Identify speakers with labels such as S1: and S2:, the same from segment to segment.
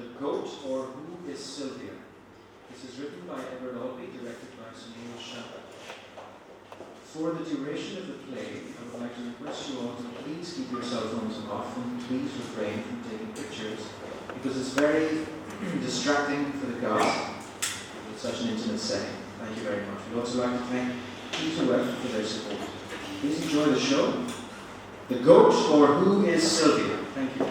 S1: The Goat or Who is Sylvia? This is written by Edward Albee, directed by Sunil Shanker. For the duration of the play, I would like to request you all to please keep your cell phones off and please refrain from taking pictures because it's very distracting for the cast with such an intimate setting. Thank you very much. We'd also like to thank Peter Webb for their support. Please enjoy the show. The Goat or Who is Sylvia? Thank you.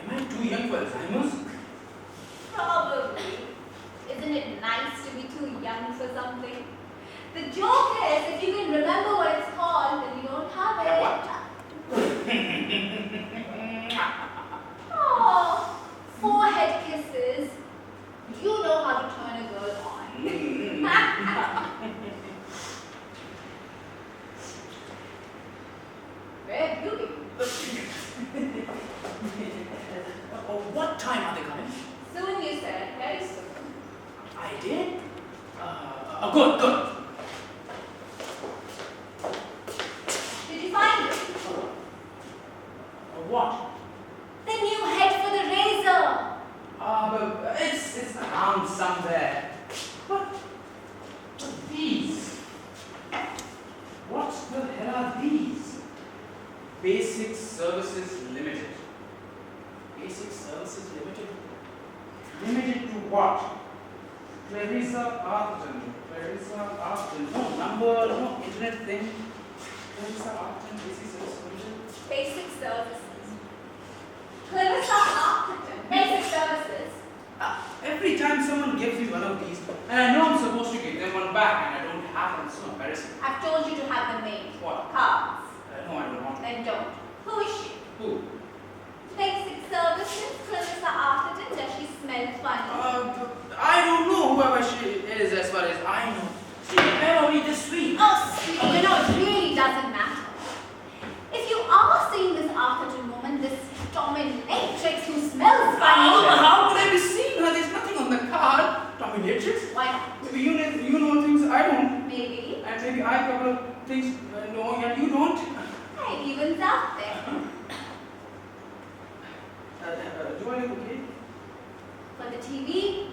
S2: Am I too young for Alzheimer's?
S3: Probably. Isn't it nice to be too young for something?
S2: Oh, good, good.
S3: Did you find it?
S2: What?
S3: The new head for the razor.
S2: But it's around somewhere. But these? What the hell are these? Basic Services Limited. Basic Services Limited? Limited to what? Clarissa Arden. No number, no internet thing. Clarissa Arden, Basic Services Limited.
S3: Basic services. Clarissa Arden. Basic services.
S2: Every time someone gives me one of these, and I know I'm supposed to give them one back, and I don't have them, so embarrassing.
S3: I've told you to have them made.
S2: What?
S3: Cards.
S2: No, I don't want.
S3: Then don't. Who is she?
S2: Who?
S3: Basic services. Clarissa Arden. Does she smell funny?
S2: I don't know whoever she is as far as I know. She never me this week.
S3: Oh, sweet. You know, it really doesn't matter. If you are seeing this Arthurton woman, this dominatrix who smells funny.
S2: How could I be seeing her? There's nothing on the card. Dominatrix?
S3: Why not?
S2: Maybe you know things I don't.
S3: Maybe.
S2: And maybe I cover things know and you don't.
S3: Hey, it evens out there.
S2: Do I look okay?
S3: For the TV?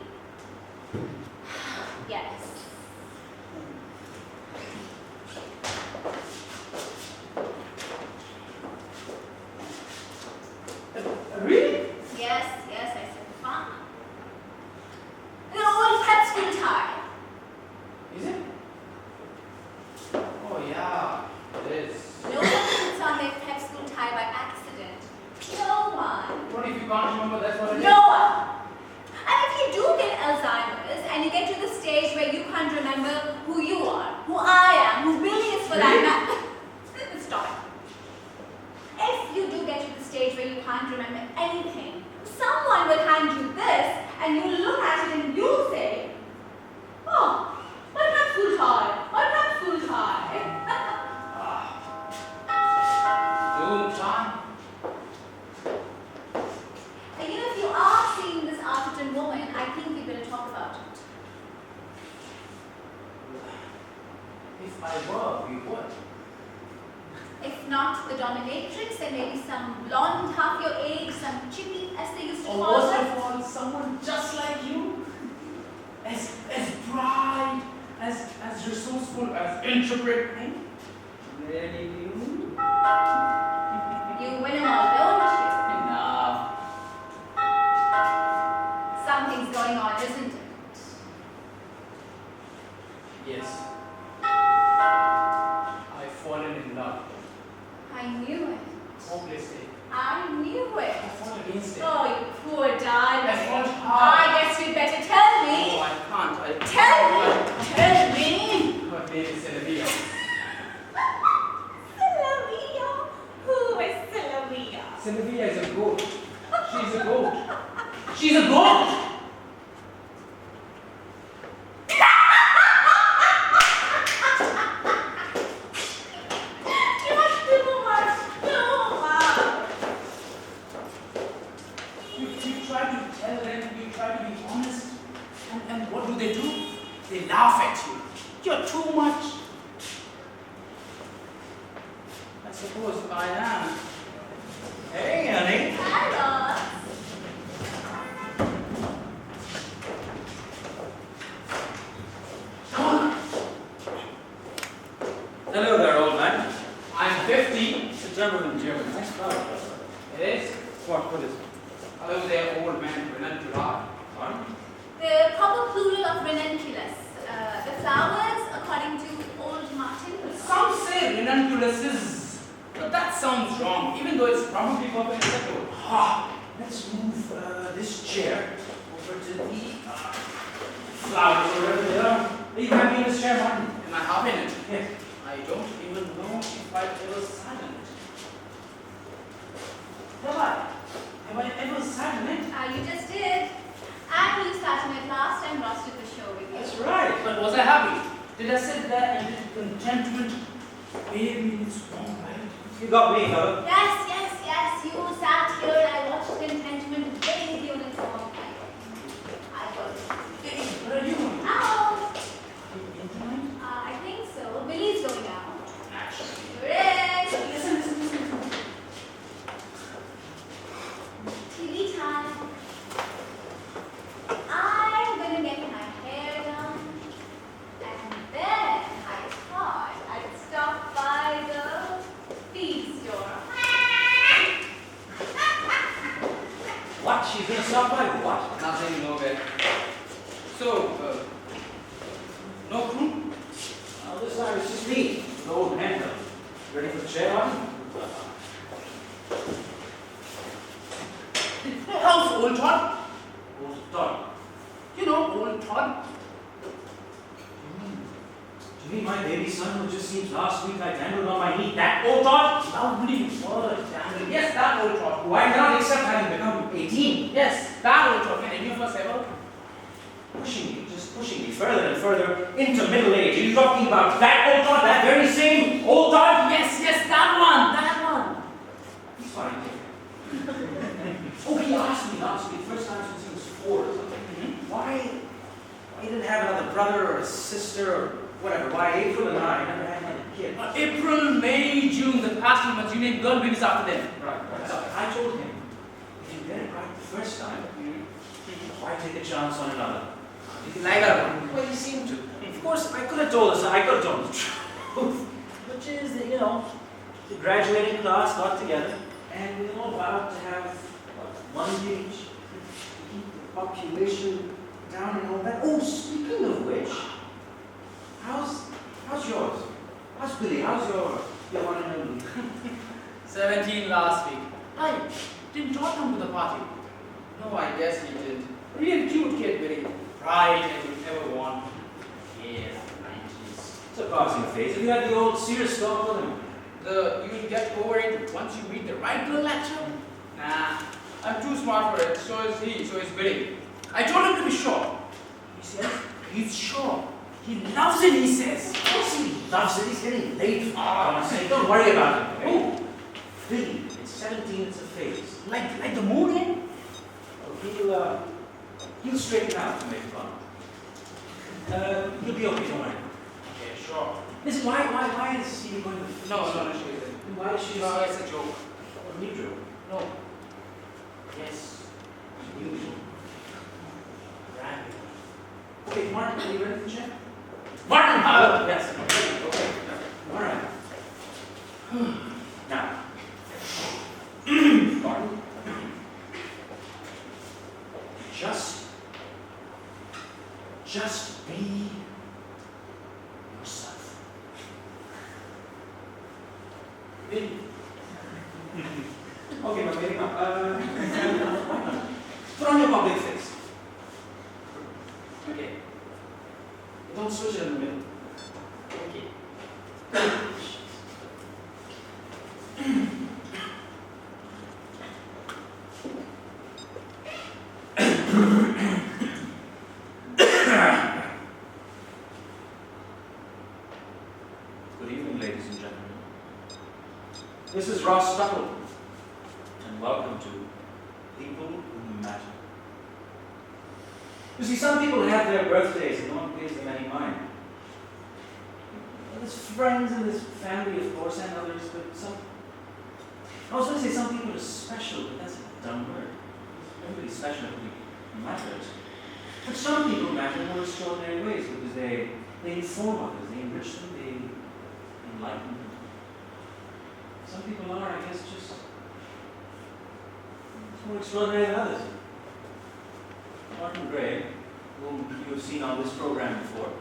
S3: Yes.
S2: Really?
S3: Yes, I said fine. The old pet school tie.
S2: Is it? Oh yeah, it is.
S3: No one puts on their pet school tie by accident. No one.
S2: What if you can't remember that's what it is?
S3: No one. And if you do get Alzheimer's and you get to the stage where you can't remember who you are, who I am, who Billy is for that matter. Stop it. If you do get to the stage where you can't remember anything, someone will hand you this and you look at it and you'll say, oh, my pet school tie, my pet school tie.
S2: Doom time.
S3: And you know, if you are seeing this Arthurton woman, I think we're going to talk about it.
S2: If I were, we would.
S3: If not the dominatrix, then maybe some blonde, half your age, some chippy, as they used to
S2: Or
S3: call
S2: worst
S3: her.
S2: of all, someone just like you, as bright, as resourceful, as intricate. Really you?
S3: You win 'em all, don't you?
S2: Enough.
S3: Something's going on, isn't it?
S2: Yes. I've fallen in love.
S3: I knew it.
S2: Hopelessly.
S3: I knew it.
S2: I fought against it.
S3: Oh, you poor darling.
S2: I fought hard.
S3: I guess you'd better tell
S2: No,
S3: me.
S2: I can't.
S3: Tell me.
S2: Her name is Sylvia.
S3: Sylvia. Who is Sylvia?
S2: Sylvia is a goat. She's a goat. She's a goat! They laugh at you. You're too much. I suppose I am. Hey, honey.
S3: Hi, Ross.
S4: Hello there, old man.
S2: I'm 50.
S4: It's a gentleman, German. Nice flower.
S2: It is.
S4: What is it?
S2: Hello there, old man. Renantular.
S4: Pardon?
S3: The proper plural of ranunculus. The flowers, according to old Martin.
S2: Some say Renantuluses, but that sounds wrong, even though it's probably perfectly acceptable. Let's move this chair over to the flowers over there.
S4: Are you happy in this chair, Martin?
S2: Am I half in it?
S4: Yes.
S2: I don't even know if I've ever sat in it. Have I? Have I ever sat in it?
S3: You just did. And you sat in it last time Ross did the show with you.
S2: That's right. But was I happy? Did I sit there and did contentment bathe me in its warm light?
S4: You got me, fellow.
S3: Yes. You sat here and I watched contentment bathe you in its warm light. I got it.
S2: Hey, what are you doing?
S3: Ow!
S2: Are you
S4: stop by? What?
S2: Nothing, no bed. So, no crew?
S4: Oh, this time it's just me, the old handler. Ready for the chair, Martin?
S2: How's old Todd?
S4: Old Todd.
S2: You know, old Todd.
S4: Do you mean my baby son who just seems last week I dangled on my knee? That old Todd?
S2: Lovely word, damn. Yes, that old Todd.
S4: Why not accept having become 18?
S2: Yes, that old Todd. Can any of us ever?
S4: Pushing me, just pushing me further and further into middle age. Are you talking about that old Todd, that very same old Todd?
S2: Yes, that one, that one.
S4: He's fine. Oh, he asked me last week, first time since he was 4 or something. Why he didn't have another brother or a sister or whatever. Why April and I never had another kid.
S2: April, May, June, the past 2 months, you named girl babies after them.
S4: Right. So I told him, if you get it right the first time, why take a chance on another?
S2: If you like her.
S4: Well, you seem to. Of course, I could have told the truth. Which is that, the graduating class got together and we all vowed to have, one kid each, to keep the population down and all that. Oh, speaking of which, how's yours? How's Billy? How's your one and only?
S2: 17 last week. I didn't talk him to the party. No, I guess he did. Real cute kid, very bright and you never want. Yeah, 90s.
S4: It's a passing phase. Have you had the old serious talk with him?
S2: You'll get over it once you meet the right girl lecture? Nah, I'm too smart for it. So is he, so is Billy. I told him to be sure. He says he's sure. He loves it, he says.
S4: Of course he loves it. He's getting late for it. Don't worry about it.
S2: Oh,
S4: Billy, it's 17, it's a phase.
S2: like the moon, eh?
S4: Oh, he'll straighten out to make fun. He'll be okay, don't worry.
S2: Okay, sure.
S4: Listen, why is Stevie going to...
S2: No, she isn't.
S4: Why is she...
S2: No, it's a joke.
S4: What new joke?
S2: No. Yes.
S4: New joke.
S2: Right.
S4: Okay, Martin, are you ready for the chat?
S2: Martin!
S4: Yes. Okay. All right. Now. Martin. Just be yourself. Billy. Okay, my baby. Put on your public face. Okay. Don't switch it in the middle. Okay. Good evening, ladies and gentlemen. This is Tuttle, and welcome to People Who Matter. You see, some people have their birthdays and no one pays them any mind. Well, there's friends and there's family, of course, and others, but some... I was going to say some people are special, but that's a dumb word. Everybody's special, everybody matters. But some people matter in more extraordinary ways because they inform others, they enrich them, they enlighten them. Some people are, I guess, just more extraordinary than others. Martin Gray, whom you have seen on this program before,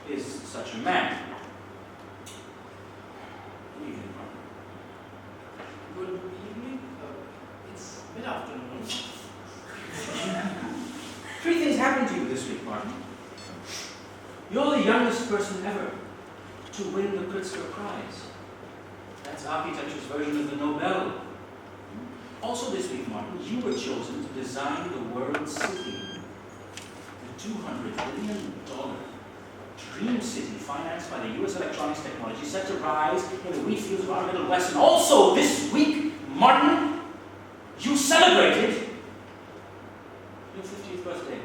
S4: is such a man. Good evening, Martin.
S2: Good evening. It's mid-afternoon.
S4: 3 things happened to you this week, Martin. You're the youngest person ever to win the Pritzker Prize. That's architecture's version of the Nobel. Also this week, Martin, you were chosen to design the world city. The $200 billion dream city financed by the U.S. electronics technology set to rise in the wheat fields of our Middle West. And also this week, Martin, you celebrated your 50th birthday.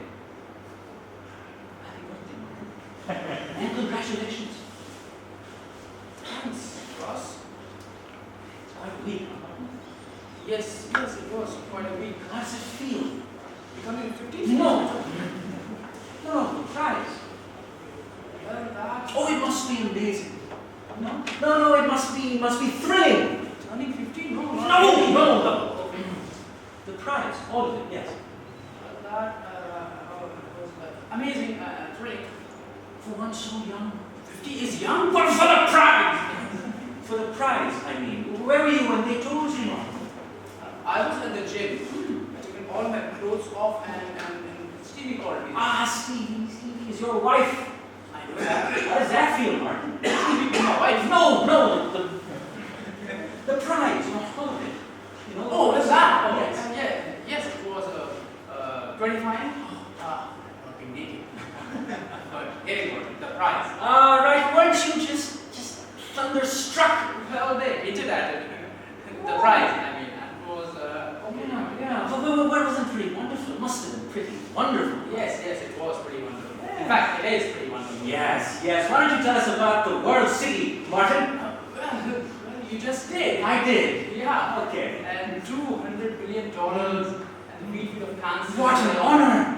S4: Happy birthday, Martin. And congratulations.
S2: Thanks, Ross.
S4: It's quite a week, huh, Martin?
S2: Yes, it was quite a week.
S4: How does it feel?
S2: Becoming 50?
S4: No, the prize.
S2: Well, that...
S4: Oh, it must be amazing. No, it must be thrilling.
S2: Turning 50? No.
S4: No. The prize, all of it, yes.
S2: that was amazing, thrilling.
S4: For one so young.
S2: 50 is young? What for the prize?
S4: For the prize, I mean. Where were you when they told you, Martin?
S2: I was at the gym. I took all my clothes off and Stevie called me.
S4: Ah, Stevie is your wife.
S2: I know that.
S4: How does that feel, Martin?
S2: Stevie is my wife.
S4: No, the prize, your holiday. You know.
S2: Oh, was that? Oh,
S4: yes.
S2: Yes, it was 25. I've not been dating. But getting one, the prize.
S4: Ah, right. Weren't you just thunderstruck?
S2: Well, they hinted at it. The prize, I mean, and it was okay.
S4: Yeah. But wasn't pretty wonderful? It must have been pretty wonderful.
S2: Yes, it was pretty wonderful. In fact, it is pretty wonderful.
S4: Yes. Why don't you tell us about the World City, Martin?
S2: Well, you just did.
S4: I did.
S2: Yeah.
S4: Okay.
S2: And $200 billion and a field of cancer.
S4: What an honor!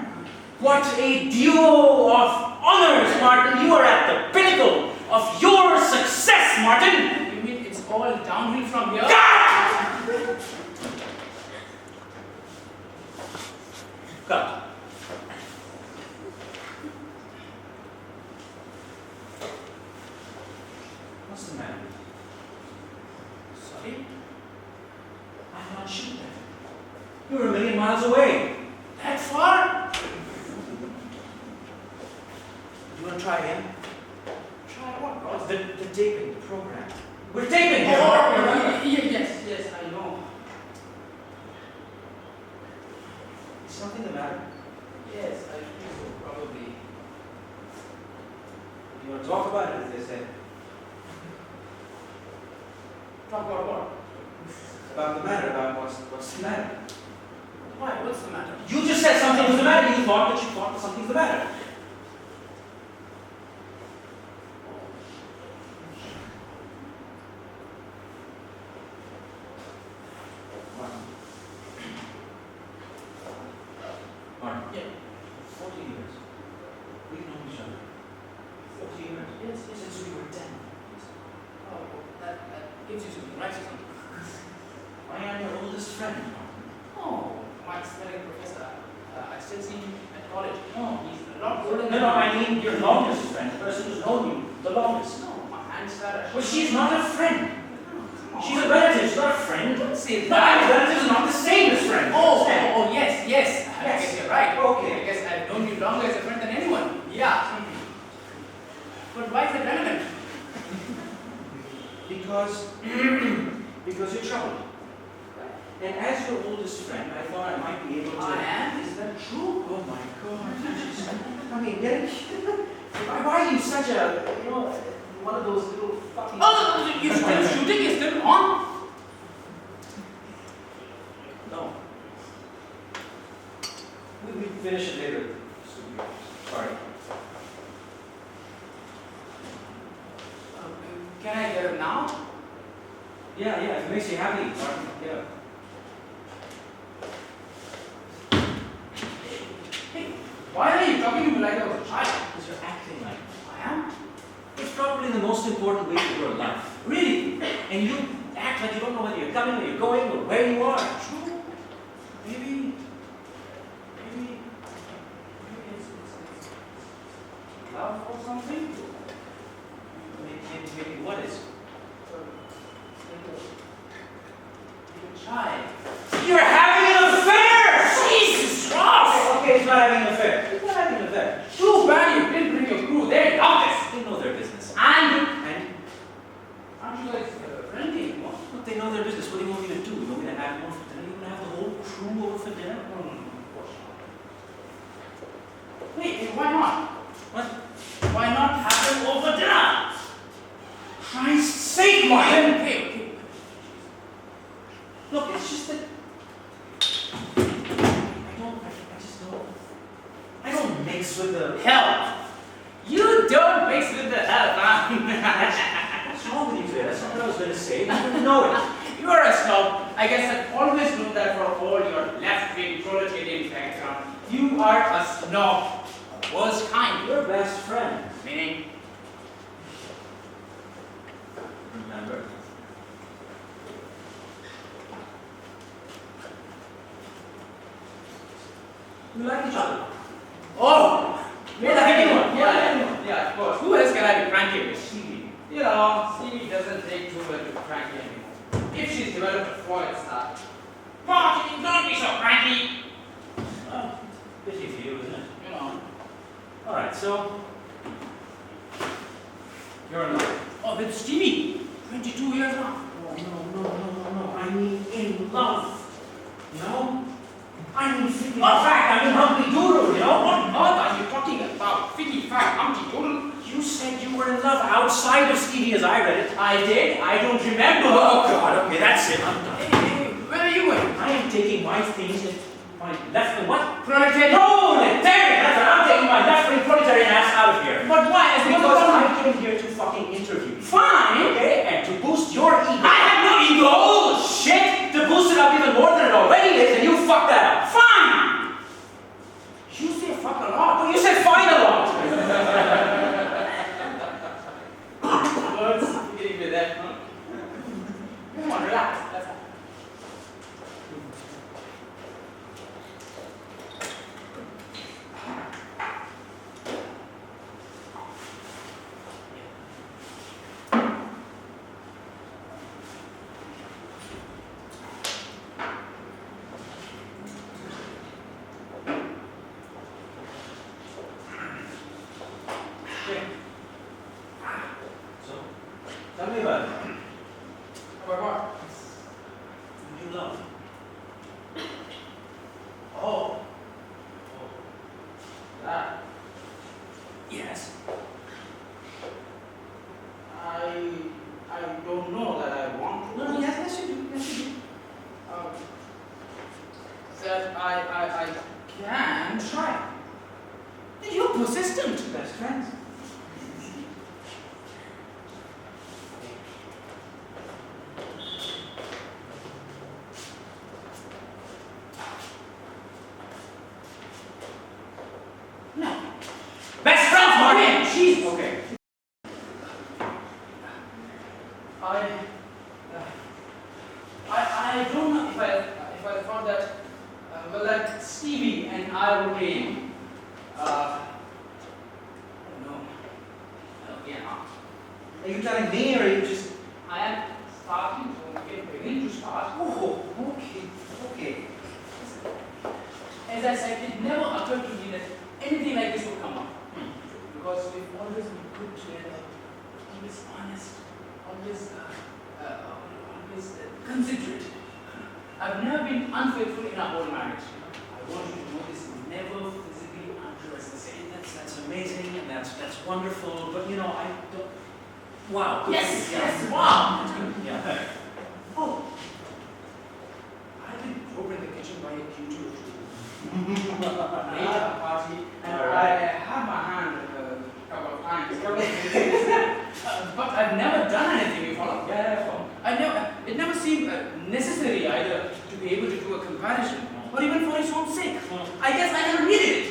S4: What a duo of honors, Martin! You are at the pinnacle of your success, Martin!
S2: You mean it's all downhill from here?
S4: Cut. What's the matter?
S2: Sorry?
S4: I'm not shooting at you. You're a million miles away.
S2: That far?
S4: You want to try again?
S2: Try what, Ross?
S4: The taping, the program. We're taping here.
S2: Yes, I know.
S4: Is something the matter?
S2: Yes, I think so, probably.
S4: You want to talk about it, as they say?
S2: Talk about what?
S4: About the matter, about what's the matter?
S2: Why? What's the matter?
S4: You just said something was the matter. You thought that something's the matter. Martin.
S2: Yeah.
S4: 14 years. We've known each other. 14 years.
S2: Yes.
S4: Since we were 10.
S2: Oh, that gives you something, right? Something.
S4: I am your oldest friend, Martin.
S2: Oh, my spelling professor. I still see him at college.
S4: No.
S2: He's a lot older than
S4: No, I mean your longest friend, the person who's known you the longest.
S2: No, my hand started.
S4: Well, she's not a friend.
S2: Come on.
S4: She's a relative, she's not a friend.
S2: Don't say
S4: No,
S2: that.
S4: relatives are not the same as friends.
S2: Yes. I guess you're right.
S4: Okay.
S2: I guess I've known you longer as a friend than anyone. Yeah. But why is it relevant?
S4: Because you're troubled. And as your oldest friend, I thought I might be able to...
S2: I am? Is that true?
S4: Oh my God. I mean, why are you such a, one of those little fucking...
S2: Oh, you're still shooting? You're still on?
S4: No. We finish it later. Sorry.
S2: Can I get it now?
S4: Yeah, if it makes you happy, Martin. Yeah.
S2: Hey, why are you talking to me like I was a child?
S4: Because you're acting like
S2: I am?
S4: it's probably the most important week of your life. Really. And you act like you don't know whether you're coming or you're going or where you are.
S2: True. Maybe it's love or something?
S4: Maybe what is?
S2: Like a child.
S4: You're having an affair!
S2: Jesus, Ross!
S4: Okay, he's not having an affair. He's not having an affair.
S2: Too bad you didn't bring your crew. They love this.
S4: They know their business.
S2: And
S4: And
S2: aren't you guys friendly anymore?
S4: look, they know their business. What do you want me to do? You want me to have more for dinner? You want to have the whole crew over for dinner?
S2: No, of course not. Wait, why not?
S4: What?
S2: Why not have them over dinner?
S4: Christ's sake, Martin!
S2: Okay.
S4: Look, it's just that I don't mix with the
S2: Help! You don't mix with the help, huh?
S4: What's wrong with you today? That's not what I was going to say. You didn't know it.
S2: You are a snob. I guess I've always known that for all your left-wing proletarian background. You are a snob. Worst kind.
S4: Your best friend.
S2: Meaning?
S4: Remember? We like each other.
S2: Oh!
S4: We're the anyone.
S2: Yeah, of course. Who else can I be cranky with? Stevie. You know, Stevie doesn't take too well to cranky anymore. If she's developed a Freud style. Martin, don't be so cranky!
S4: Well, pity for you, isn't it?
S2: You know.
S4: Alright, so you're in love.
S2: Oh, with Stevie. 22 years now.
S4: Oh, no. I mean in love. You know? I mean fitty fact, I mean Humpty Doodle, you know?
S2: What on earth are you talking about? Fitty fat, Humpty Doodle?
S4: You said you were in love outside of Stevie as I read it.
S2: I did? I don't remember.
S4: Oh God, okay, that's it. I'm done.
S2: Hey, where are you going?
S4: I am taking my things and my left and what?
S2: Proletariat.
S4: Proletariat! That's right, I'm taking my left wing proletarian ass out of here.
S2: But why?
S4: Because I came here to fucking interview you.
S2: Fine.
S4: Okay, and to boost your ego.
S2: I have no ego.
S4: Shit! To boost it up even more than it already is, and you fucked that up.
S2: Fine. You say fuck a lot.
S4: Well, you said fine a lot.
S2: Words getting with that, huh? Come on, relax. That's all.
S4: So, tell me about it.
S2: About what?
S4: Who you love? Oh.
S2: That.
S4: Yes.
S2: I don't know that I want to.
S4: No, yes, you do. Yes, you do.
S2: That I can try. You're persistent.
S4: Best friends.
S2: No.
S4: Best friends, Martin!
S2: Jeez.
S4: Okay.
S2: I don't know if I thought that that Stevie and I were playing. I don't know. Yeah.
S4: Are you telling me or are you just...
S2: I am starting to beginning to start.
S4: Oh, okay.
S2: As I said, it never occurred to me that anything like this would come up. Because we've always been good together, always honest, always considerate. I've never been unfaithful in our whole marriage. I want you to know this, never physically undress the same.
S4: That's amazing and that's wonderful, but you know, I don't... Wow.
S2: Yes, wow.
S4: That's good. Yeah.
S2: Oh, I've been broken in the kitchen by a Q2 or two. Late at a party, and I had my hand a couple of times. But I've never done anything before. It never seemed necessary either to be able to do a comparison, or even for its own sake. I guess I never needed it.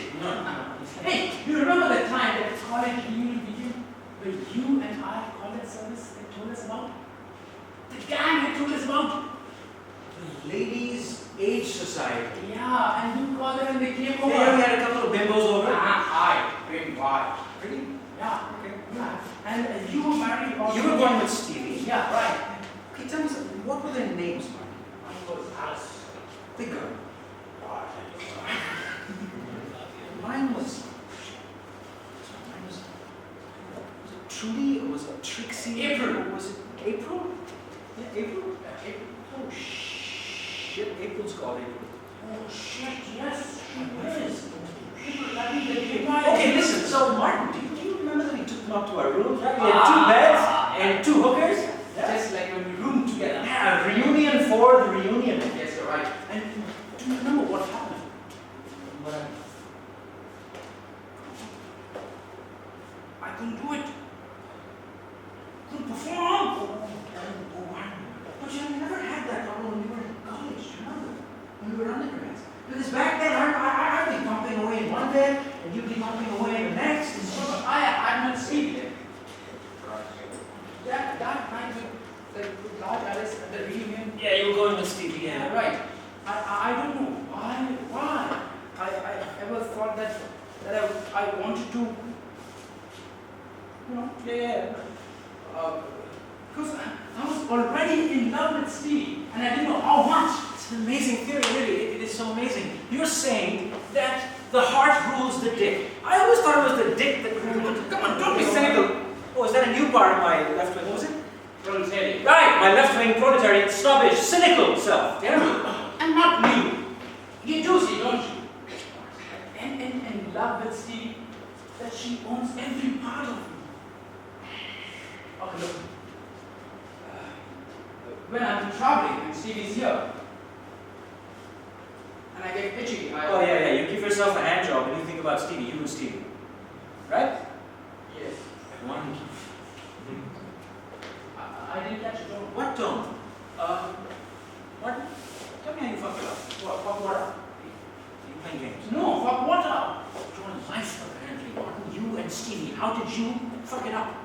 S2: Hey, you remember that time that college reunion weekend where you and I had college service had told us about? The gang had told us about.
S4: The Ladies' Age Society.
S2: Yeah, and you called them and they came over.
S4: Yeah, we had a couple of bimbos over.
S2: I came by.
S4: Really?
S2: Yeah, okay. Yeah. And you were married also.
S4: You were going with Stevie.
S2: Yeah, right.
S4: Okay, tell me something. What were their names, Martin?
S2: Mine was Alice.
S4: The girl. Mine was it Trudy or was it Trixie?
S2: April.
S4: Or was it April? Yeah, April?
S2: April.
S4: Oh shit, April's called April.
S2: Oh shit, yes, she is. April, that means that you
S4: Okay, listen, so Martin, do you remember that we took them up to our room? Right? We had 2 beds and 2 hookers.
S2: Just like when we roomed together.
S4: Yeah, reunion for the reunion.
S2: Yes, you're right.
S4: And do you remember what happened?
S2: What happened? I couldn't do it. Couldn't perform.
S4: But you never had that problem when you were in college, do you remember? When we were undergrads. Because back then, I'd be bumping away in one bed, and you'd be bumping away in the next. And so,
S2: But I'm not sleeping there. That night with large Alice at the reunion.
S4: yeah, you were going with Stevie,
S2: Yeah, right. I don't know why. wanted to, because I was already in love with Stevie, and I didn't know how much.
S4: It's an amazing theory, really. It is so amazing. You're saying that the heart rules the dick. I always thought it was the dick that ruled the...
S2: Come on, don't be cynical.
S4: Oh, is that a new part of my left wing? What was it?
S2: Proletariat.
S4: Right, my left wing proletariat, snobbish, cynical self. Yeah.
S2: And not me. You do see, don't you? And in love with Stevie, that she owns every part of me. Okay, look. When I'm traveling and Stevie's here, and I get itchy,
S4: Oh, yeah, you give yourself a hand job and you think about Stevie, you and Stevie. Right?
S2: Yes.
S4: One.
S2: I didn't catch it.
S4: What don't? What? Tell me how you fucked it up.
S2: Fuck what up?
S4: Are you playing games?
S2: No, fuck what up?
S4: Your life, apparently, Martin. You and Stevie. How did you fuck it up?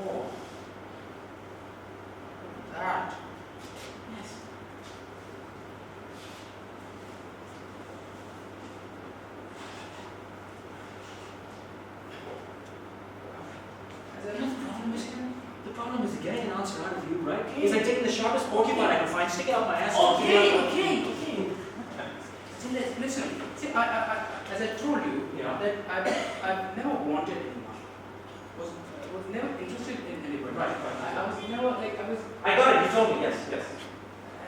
S2: Oh. That.
S4: Yes. The problem is getting an answer out of you, right?
S2: Okay.
S4: It's like taking the sharpest porcupine I can find, stick it up my ass.
S2: Okay. See, listen. See, as I told you,
S4: Yeah.
S2: that I've never wanted anyone. Was never interested in anybody.
S4: Right.
S2: I was never like I was.
S4: I got it. You told me. Yes.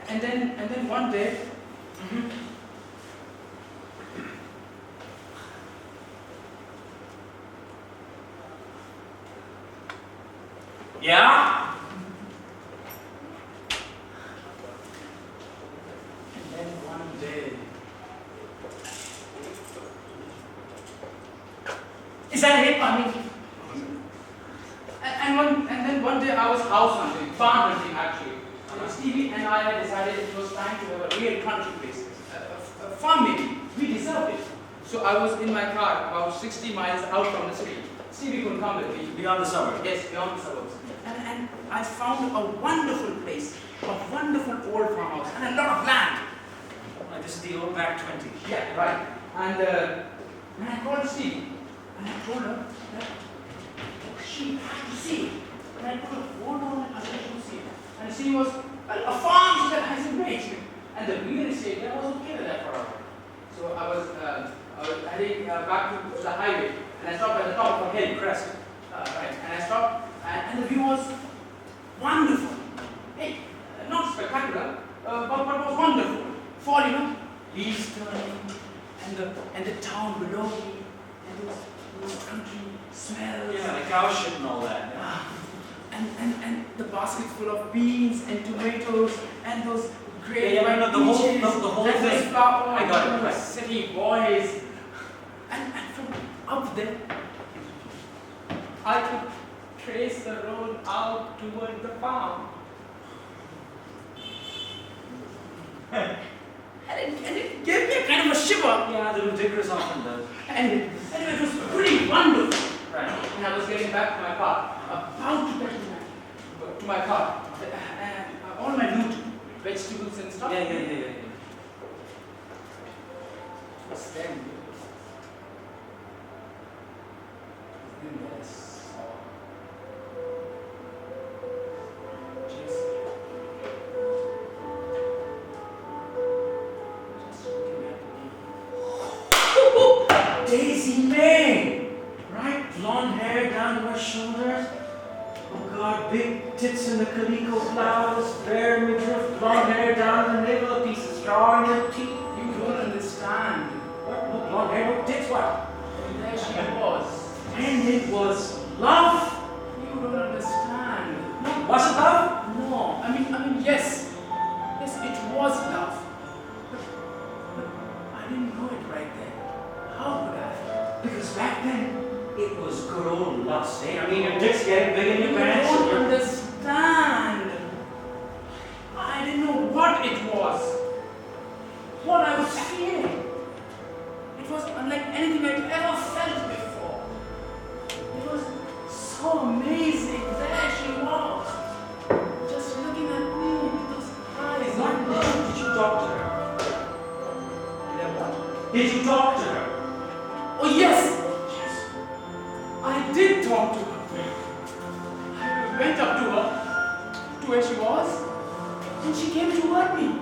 S2: And then one day.
S4: Yeah?
S2: And then one day.
S4: Is that it?
S2: I mean. And then one day I was house hunting, farm hunting actually. Stevie and I had decided it was time to have a real country place, a farm maybe. We deserved it. So I was in my car about 60 miles out from the city. Stevie couldn't come with me.
S4: Beyond the suburbs?
S2: Yes, beyond the suburbs. And I found a wonderful place, a wonderful old farmhouse, and a lot of land.
S4: This is the old back 20.
S2: Yeah, right. And I called Stevie, and I told her that she had to see it. And I told her, hold on, I said she would see it. And she was, a farm, she said, I said, great. And the real estate, I was okay with that for her. So I was heading back to the highway, and I stopped at the top of a hill, crest. Right, and I stopped, and the view was wonderful. Hey, not spectacular, but was wonderful. Fall, leaves turning, and the town below me, and those country smells.
S4: Yeah, the cow shit and all that. Yeah.
S2: And the baskets full of beans and tomatoes and those great white
S4: the whole
S2: peaches,
S4: thing.
S2: Flower,
S4: I got it. Right.
S2: City boys. And from up there, I could trace the road out toward the farm. And it gave me a kind of a shiver.
S4: Yeah, the ridiculous often does.
S2: And it was pretty wonderful.
S4: Right.
S2: And I was getting back to my car, about to get to my car. And all my loot, vegetables and stuff.
S4: Yeah.
S2: It's then that I saw just looking at me.
S4: Daisy May! Right? Blonde hair down to her shoulders. Oh God, big tits in the calico blouse, bare midriff, blonde hair down the navel, a piece of straw in her teeth.
S2: You don't understand.
S4: What? No blonde hair, no tits, what?
S2: And there she was.
S4: And it was love!
S2: You don't understand.
S4: No, was it love?
S2: No, I mean, yes. Yes, it was love. But I didn't know it right then. How could I?
S4: Because back then, it was good old lust, eh? I mean, your dick's getting big in your pants.
S2: You don't understand. I didn't know what it was. What I was feeling. It was unlike anything I'd ever felt before. It was so amazing. There she was. Just looking at me with those eyes.
S4: Did you talk to her?
S2: Did I what?
S4: Did you talk to her?
S2: to where she was, and she came toward me.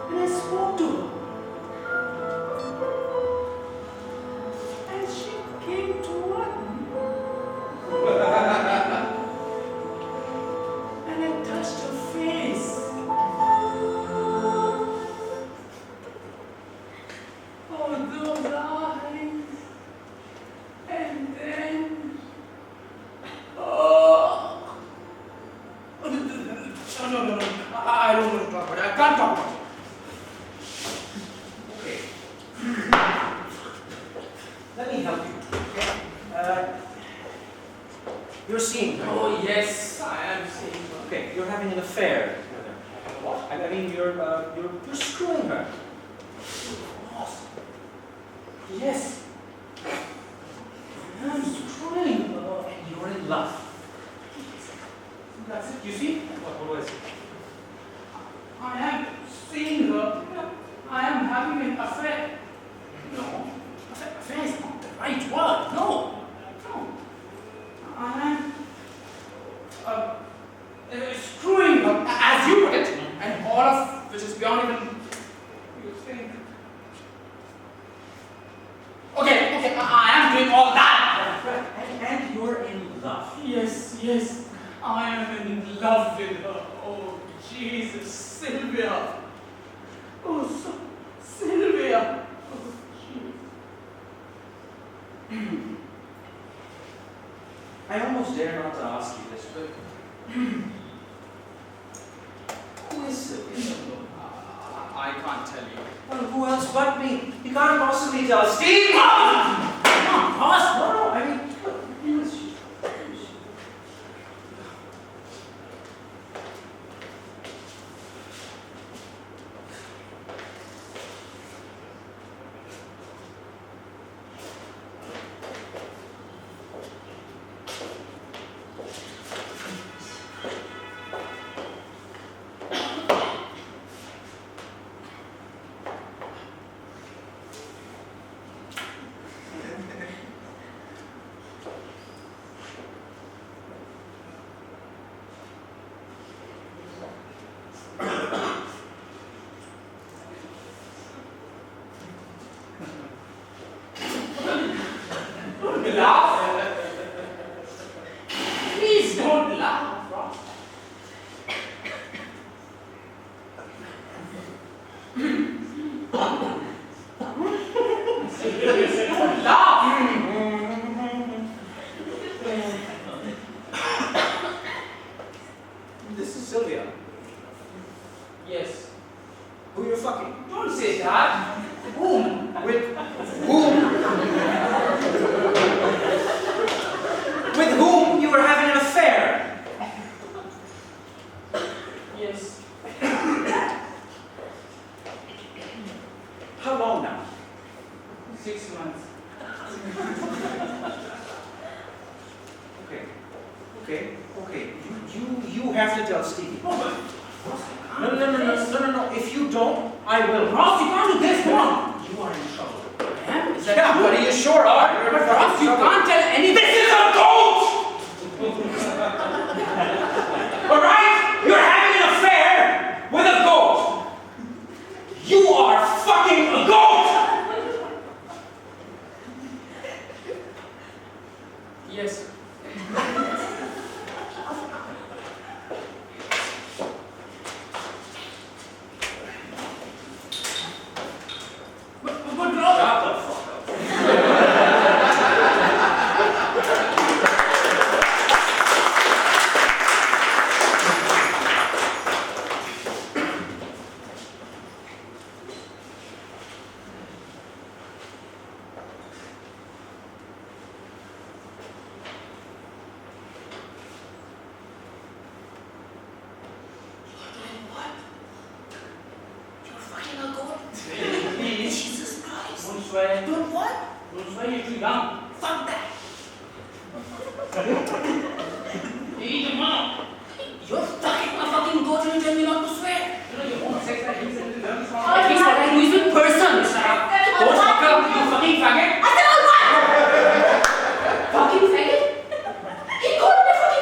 S2: And I spoke to her. And she came toward me. And I touched her face. Oh, those eyes. And then, oh, no, I don't want to talk about it. I can't talk about it.
S4: Okay. Let me help you. Okay. You're seeing her.
S2: Oh, yes, I am seeing her.
S4: Okay, you're having an affair with her. What? I mean, you're screwing her.
S2: Yes. I'm screwing her.
S4: And you're in love.
S2: That's it, you see?
S4: What was it?
S2: I am seeing her. I am having an affair. No. Affair is not the right word. No. I am screwing her, as you put it, and all of which is beyond even you think. Okay, I am doing all that.
S4: And you're in love.
S2: Yes, I am in love with her. Oh, Jesus, Sylvia. Oh, Sylvia. Oh, Jesus.
S4: I almost dare not to ask you this, but who is Sylvia?
S2: I can't tell you.
S4: Well, who else but me? You can't possibly tell Steve!
S2: Come on, boss.
S4: No, I mean, who is she?
S2: Laugh. Please don't laugh. Don't laugh.
S4: This is Sylvia.
S2: Yes.
S4: Who you're fucking?
S2: Don't say that. Whom?
S4: With whom? With whom you were having an affair?
S2: Yes.
S4: How long now?
S2: 6 months.
S4: Okay. You have to tell Stevie.
S2: No.
S4: If you don't, I will.
S2: Ross, you can't do this. Come on.
S4: You are in trouble.
S2: I am? Is that
S4: Yeah,
S2: true?
S4: buddy, you sure are.
S2: But Ross, you can't tell anything.
S4: This is a goat! Alright? You're having an affair with a goat. You are fucking a goat!
S2: Yes. But Ross.
S4: Shut the fuck up.
S2: Don't what? Don't swear you're too young. Fuck that. Hey, your mom. You're fucking a fucking goat and you tell me not to swear. You know, you're homosexual. At least what I do is in person. Don't fuck up, you fucking faggot.
S3: I said all what? Fucking faggot? He called me a fucking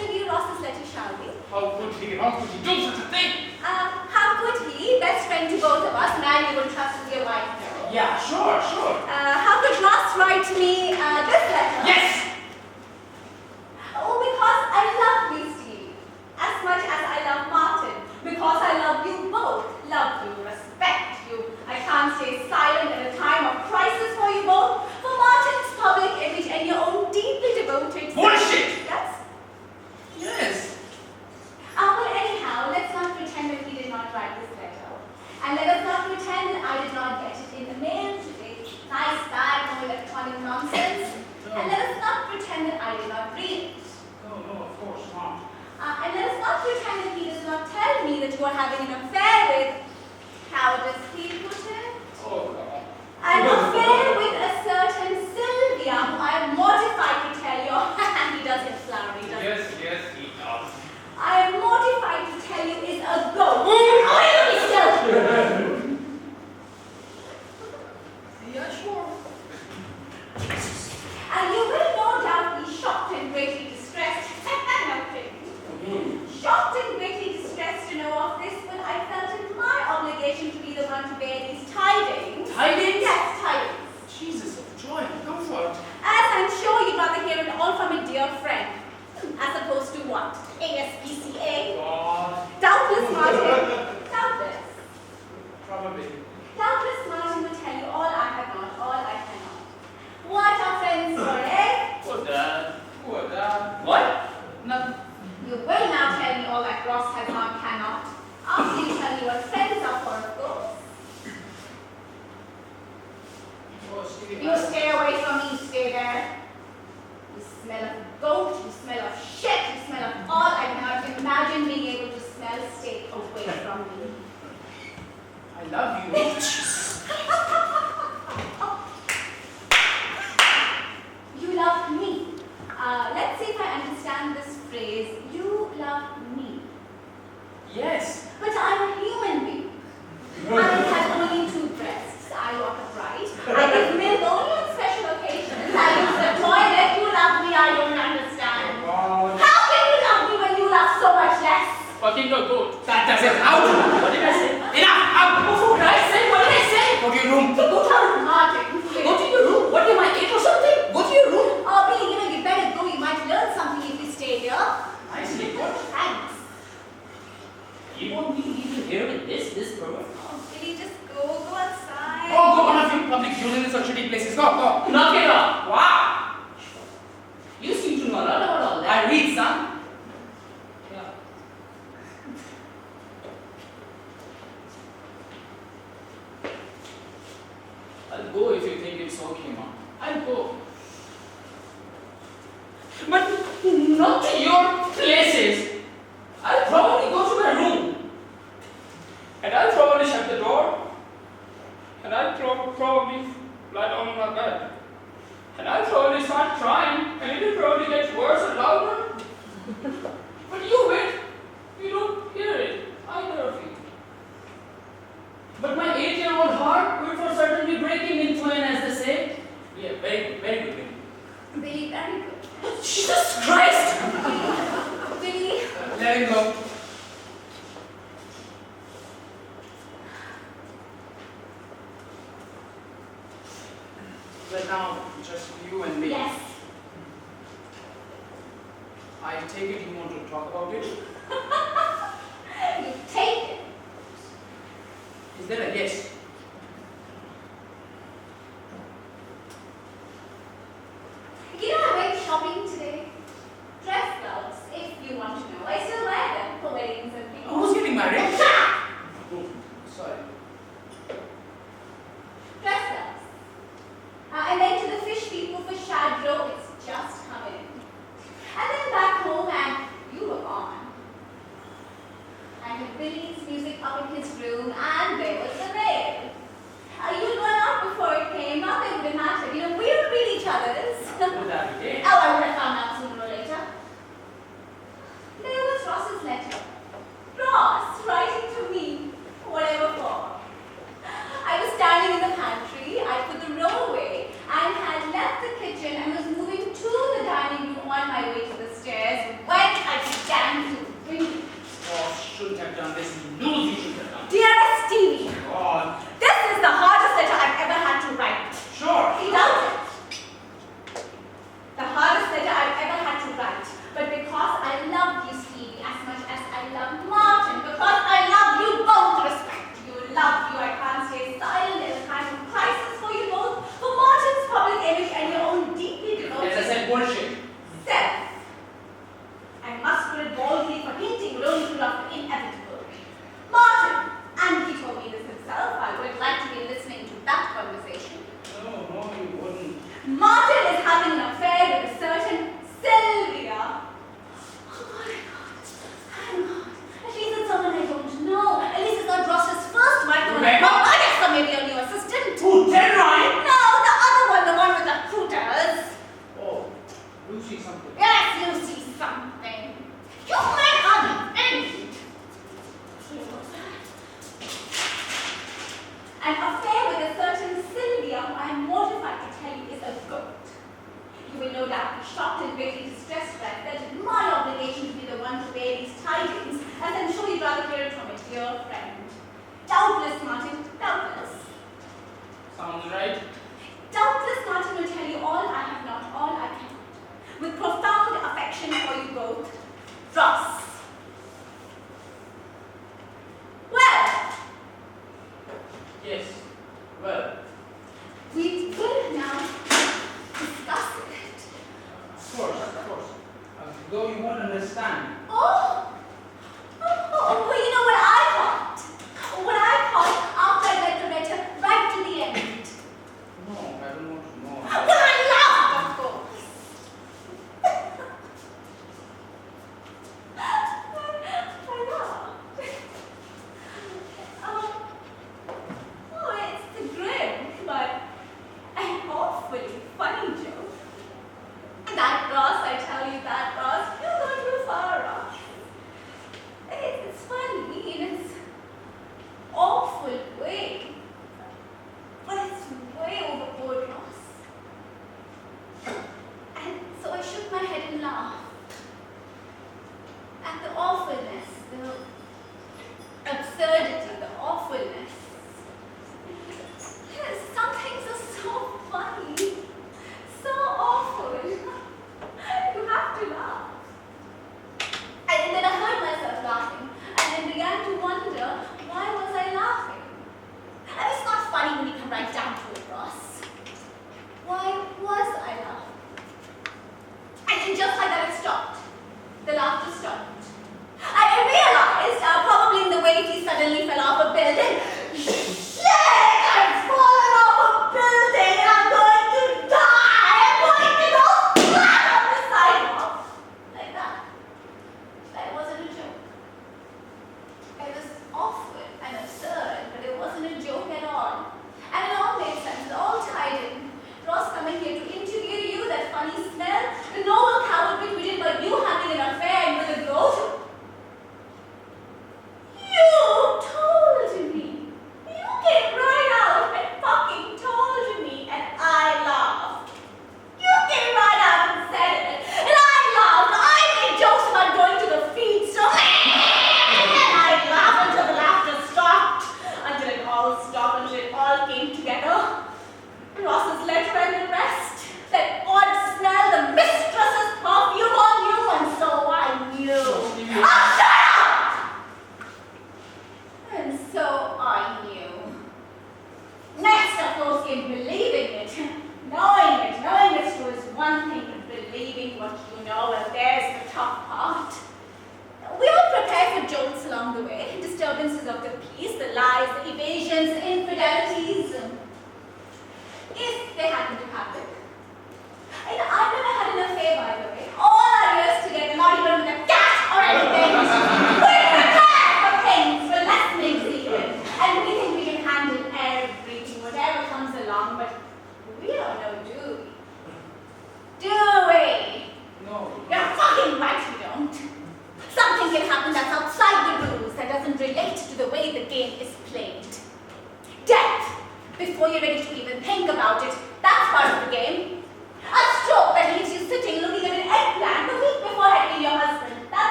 S3: review Ross's letter, shall we?
S2: How could he do such a thing?
S3: How could he, best friend to both of us, man you would trust with your wife?
S2: Yeah, sure.
S3: How could Ross write me this letter?
S2: Yes!
S3: Oh, because I love you, Stevie, as much as I love Martin. Because I love you both. Love you, respect you. I can't stay silent in a time of crisis for you both. For Martin's public image and your own deeply devoted...
S2: Bullshit!
S3: Yes?
S2: Yes.
S3: Well, anyhow, let's not pretend that he did not write this letter. And let us not pretend that I did not get it in the mail today. Nice bag, no electronic nonsense.
S2: No.
S3: And let us not pretend that I did not read it.
S2: No, of course not.
S3: And let us not pretend that he does not tell me that you are having an affair with, how does he put it?
S2: Oh, God.
S3: An affair with a certain Sylvia, who I am mortified to tell you, and he does it flowery, doesn't he?
S2: Yes, he does.
S3: I am mortified to tell you is a ghost. Oh,
S2: Yeah, sure.
S3: and you will no doubt be shocked and greatly distressed. No kidding. Shocked and greatly distressed to know of this, but I felt it my obligation to be the one to bear these tidings.
S2: Tidings?
S3: Yes, tidings.
S2: Jesus of joy and comfort.
S3: As I'm sure you'd rather hear it all from a dear friend, as opposed to what? ASPCA?
S2: God.
S3: Doubtless, Martin. Doubtless.
S2: Probably.
S3: Doubtless, Martin will tell you all I have not, all I cannot. What are friends for, eh?
S2: Poor dad. What? Nothing.
S3: You will now tell me all that Ross has not, cannot. After you tell me what friends are for, of course.
S2: Oh, Stevie.
S3: You stay away from me, stay there. You smell of goat, you smell of shit, you smell of all. I cannot imagine being able to smell steak away from me.
S2: I love you.
S3: You love me. Let's see if I understand this phrase. You love me.
S2: Yes.
S3: But I'm a human being. I have only two breasts. I walk upright. I give milk only on special occasions. I use the toilet. You love me. I don't understand.
S2: God.
S3: How can you love me when you love so much less?
S2: Fucking a goat. That doesn't out. What did I say? Enough! Out! What did I say? What did I say? Go to your room.
S3: Go to Martin.
S2: Go to your room. What am I, eat or something? Go to your room.
S3: Oh, Billy, you better go. You might learn something if you stay here.
S2: I see. What?
S3: Thanks.
S2: You want me to leave you here with this pervert?
S3: Oh, Billy, just go outside.
S2: Oh, go on a few public urinals or shitty places. Go. Knock it off. Wow. You seem to know a lot about all that. I read, son. Yeah. I'll go if you think it's okay, Mom. I'll go. But not to your places. I'll probably go to my room. And I'll probably shut the door. And I'll probably lie down on my bed. And I'll probably start crying. And it'll probably get worse and louder. But you wait. You don't hear it. Either of you. But my 8-year-old heart will for certain be breaking in twain, as they say. Yeah, very good, very good.
S3: Billy, very good.
S2: Jesus Christ!
S3: Billy.
S2: Let him go. But now, just you and me.
S3: Yes.
S2: I take it you want to talk about it?
S3: You take it.
S2: Is there a yes?
S3: You know, I went shopping today. Dress clothes, if you want to know. I still wear them for weddings and things.
S2: Who's getting married? Oh, sorry.
S3: Dress clothes. I went to the fish people for Chaggar. It's just come in. And then back home and you were gone. I had Billy's music up in his room and there was the mail. having an affair with a certain Sylvia. Oh my God. Thank God. At least it's someone I don't know. At least it's not Ross's first wife.
S2: Rebecca?
S3: I guess or maybe a new assistant.
S2: Who, Tenrine?
S3: No, the other one, the one with the fruiters.
S2: Oh, you see something.
S3: Yes, you see something. You men are the end. An affair with a certain Sylvia, who I am mortified to tell you is a goat. You will no doubt be shocked and greatly distressed, but I felt it my obligation to be the one to bear these tidings, as I'm sure you'd rather hear it from a dear friend. Doubtless, Martin, doubtless.
S2: Sounds right.
S3: Doubtless, Martin will tell you all I have not, all I cannot. With profound affection for you both, Ross. Well,
S2: Yes. Well,
S3: we will now discuss it.
S2: of course. Though you won't understand.
S3: Oh, well, you know what I thought? What I thought after I read the letter right to the end.
S2: No, I don't want to know.
S3: Well, I laughed, of course. I laughed. Oh, it's a grim, but an awfully funny joke. That Ross, I tell you, that Ross, you go too far, Ross. It's funny in its awful way, but it's way overboard, Ross. And so I shook my head and laughed at the awfulness, the absurdity, the awfulness. Yes, some things are so funny, so awful. You have to laugh. And then I heard myself laughing, and then began to wonder, why was I laughing? And it's not funny when you come right down to it, Ross. Why was I laughing? And then just like that it stopped. The laughter stopped. I realized, probably in the way he suddenly fell off a building. Shit! I've fallen off a building! I'm going to die! I'm going to go flat on the sidewalk! Like that. That wasn't a joke. It was awful and absurd, but it wasn't a joke at all. And it all made sense. It all tied in. Ross coming here to interview you, that funny smell, the noble coward bit we did by you having an affair with a goat. You told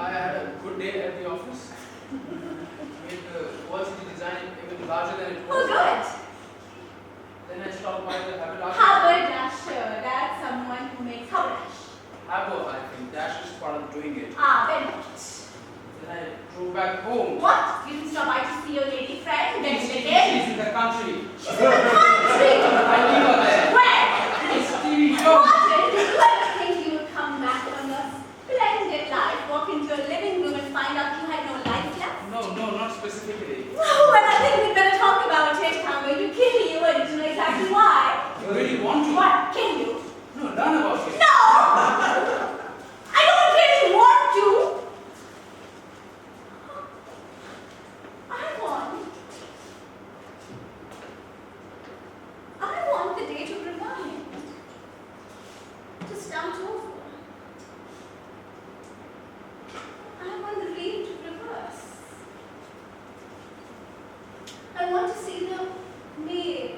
S2: I had a good day at the office. Made the varsity design even larger than it
S3: Oh,
S2: was.
S3: good.
S2: Then I stopped by the haberdasher.
S3: Haberdasher. That's someone who makes haberdasher.
S2: Habbo, I think. Dash is part of doing it.
S3: Ah, very much.
S2: Then I drove back home.
S3: What? You didn't stop by to see your lady friend? Then
S2: She's
S3: again?
S2: in the country.
S3: She's in the country!
S2: I leave her there.
S3: Where?
S2: It's Stevie Jones.
S3: Martin, did you ever think you would come back from your splendid life, walk into your living room and find out you had no life left?
S2: No, not specifically.
S3: Oh, but I think we'd better talk about it. I'm going to kill you and you know exactly why.
S2: You really want to?
S3: What? Kill you?
S2: No, learn about it.
S3: No! I don't really want to. I want the day to rewind. To start over. I want the reel to reverse. I want to see the mail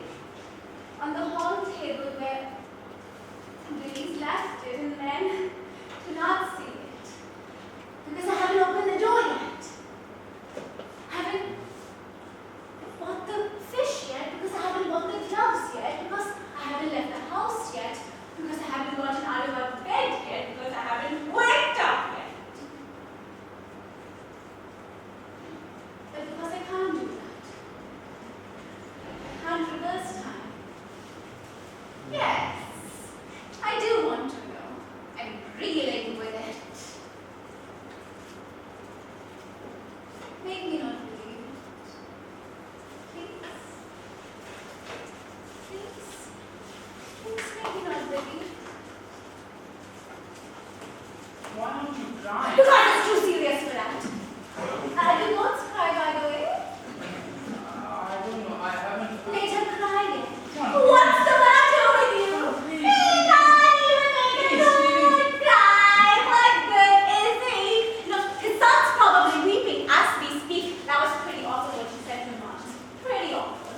S3: on the hall table where Billy's left it and then to not see it. Because I haven't opened the door yet. I haven't bought the fish yet because I haven't bought the gloves yet because I haven't left the house yet because I haven't gotten out of my bed yet because I haven't waked up yet. But because I can't do that. I can't reverse time. Yes, I do want to know. I'm reeling with it. Make me not believe it. Please. Please. Please make me not believe it.
S2: Why don't you cry?
S3: Because it's too serious for that. Do not cry, by the way.
S2: I don't know. I haven't.
S3: Later cry again.
S2: Come on.
S3: What's the matter with you?
S2: Please,
S3: He can't even make a good cry. What good is he? No, his son's probably weeping as we speak. That was pretty awful what you said to Martin. Pretty awful.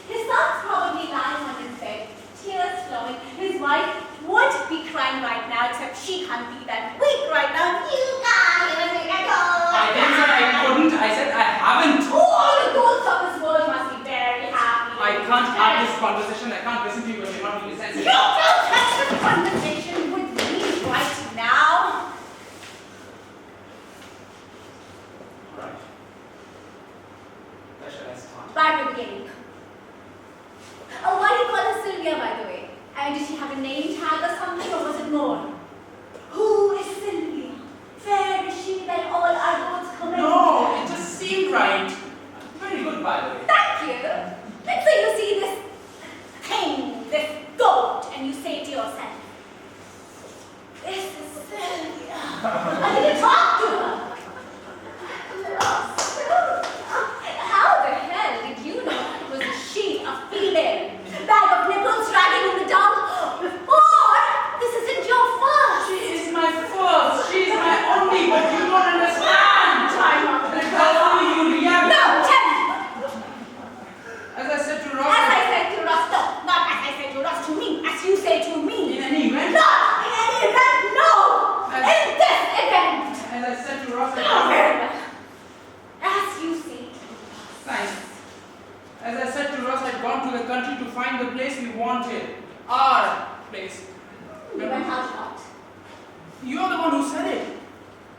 S3: His son's probably lying on his bed, tears flowing. His wife would be crying right now, except she can't be that weak right now. You can't even make a good
S2: I didn't say I couldn't. I said I haven't.
S3: Oh, the ghosts of this world must be very happy.
S2: I can't have this conversation. I can't listen to you when you're not really
S3: You
S2: sensitive.
S3: don't have this conversation with me right now.
S2: Alright. Where shall I start?
S3: Back to the beginning. Oh, why do you call her Sylvia, by the way? I mean, did she have a name tag or something, or was it more? Who is Sylvia? Fair is she that all our goats commend?
S2: No, it just seemed right. Very good, by the way.
S3: Thank you. Let's say you see this thing, this goat, and you say to yourself, this is Sylvia. I need to talk to her. How the hell did you know it was a she, a female? Bag of nipples dragging in the dump? Or this isn't your first?
S2: She is my first. She is my only, but you don't understand.
S3: Time out.
S2: How will you react?
S3: No, tell me.
S2: As I said to
S3: As
S2: Ross.
S3: I said to Ross, no, not as I said to Ross, to me, as you say to me.
S2: In any event.
S3: Not in any event, no!
S2: As-
S3: In this event!
S2: As I said to Ross.
S3: Oh, very well. As you say to Ross.
S2: Thanks. As I said to Ross, I'd gone to the country to find the place we wanted. Our place.
S3: You went out loud.
S2: You're the one who said it.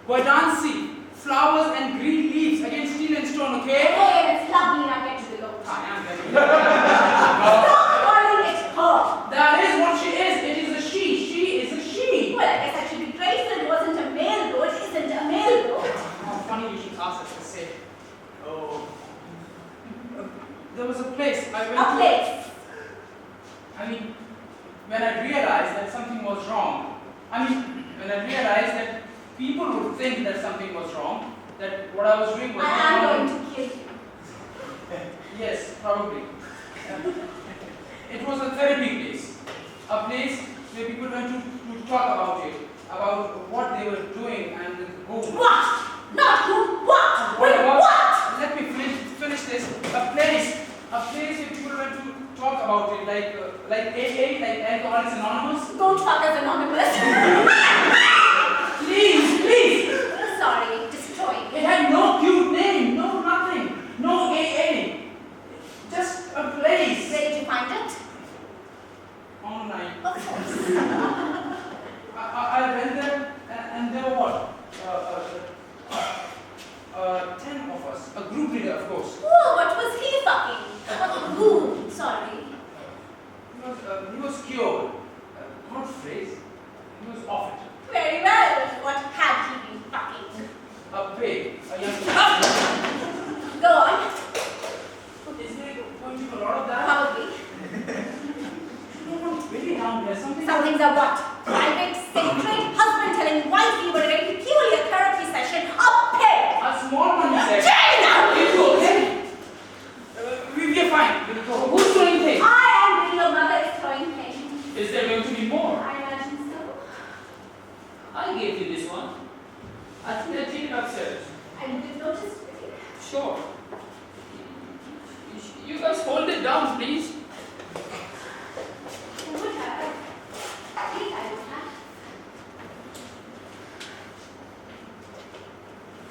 S2: Buoyancy, flowers and green leaves against steel and stone, okay?
S3: Hey, it's lovely, now get to the goat.
S2: I am getting it.
S3: Stop calling it her.
S2: That is what she is. It is a she. She is a she.
S3: Well, I guess I should be grateful it wasn't a male goat, isn't a male goat.
S2: How funny you should ask us to say. Oh. There was a place I went
S3: A
S2: to.
S3: place.
S2: I mean, when I realized that something was wrong, when I realized that people would think that something was wrong, that what I was doing was
S3: I am going to kill you.
S2: Yes, probably. It was a therapy place. A place where people went to talk about it, about what they were doing and who.
S3: What? Not who, what?
S2: What
S3: With
S2: about-
S3: what?
S2: Let me finish this. A place where people went to talk about it, like AA, like Alcoholics Anonymous.
S3: Don't talk as anonymous.
S2: Please.
S3: Sorry.
S2: I gave you this one. I think I'll take it upstairs.
S3: I didn't notice it.
S2: Sure. You guys hold it down, please.
S3: I would have. Please, I would have.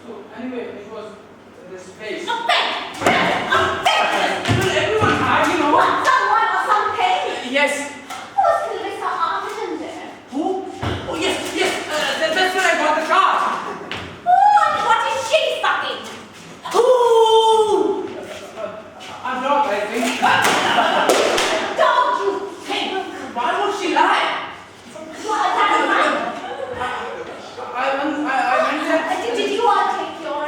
S2: So, anyway, it was this place.
S3: Offense!
S2: Everyone had, you know.
S3: What, someone or something?
S2: Yes.
S3: Who's Sylvia Armstrong there?
S2: Who? Oh, yes. That's when I got the car.
S3: What is she sucking?
S2: Ooh! A dog, I think.
S3: Don't you think?
S2: Why would she lie?
S3: What is that?
S2: I went there.
S3: Did you all take your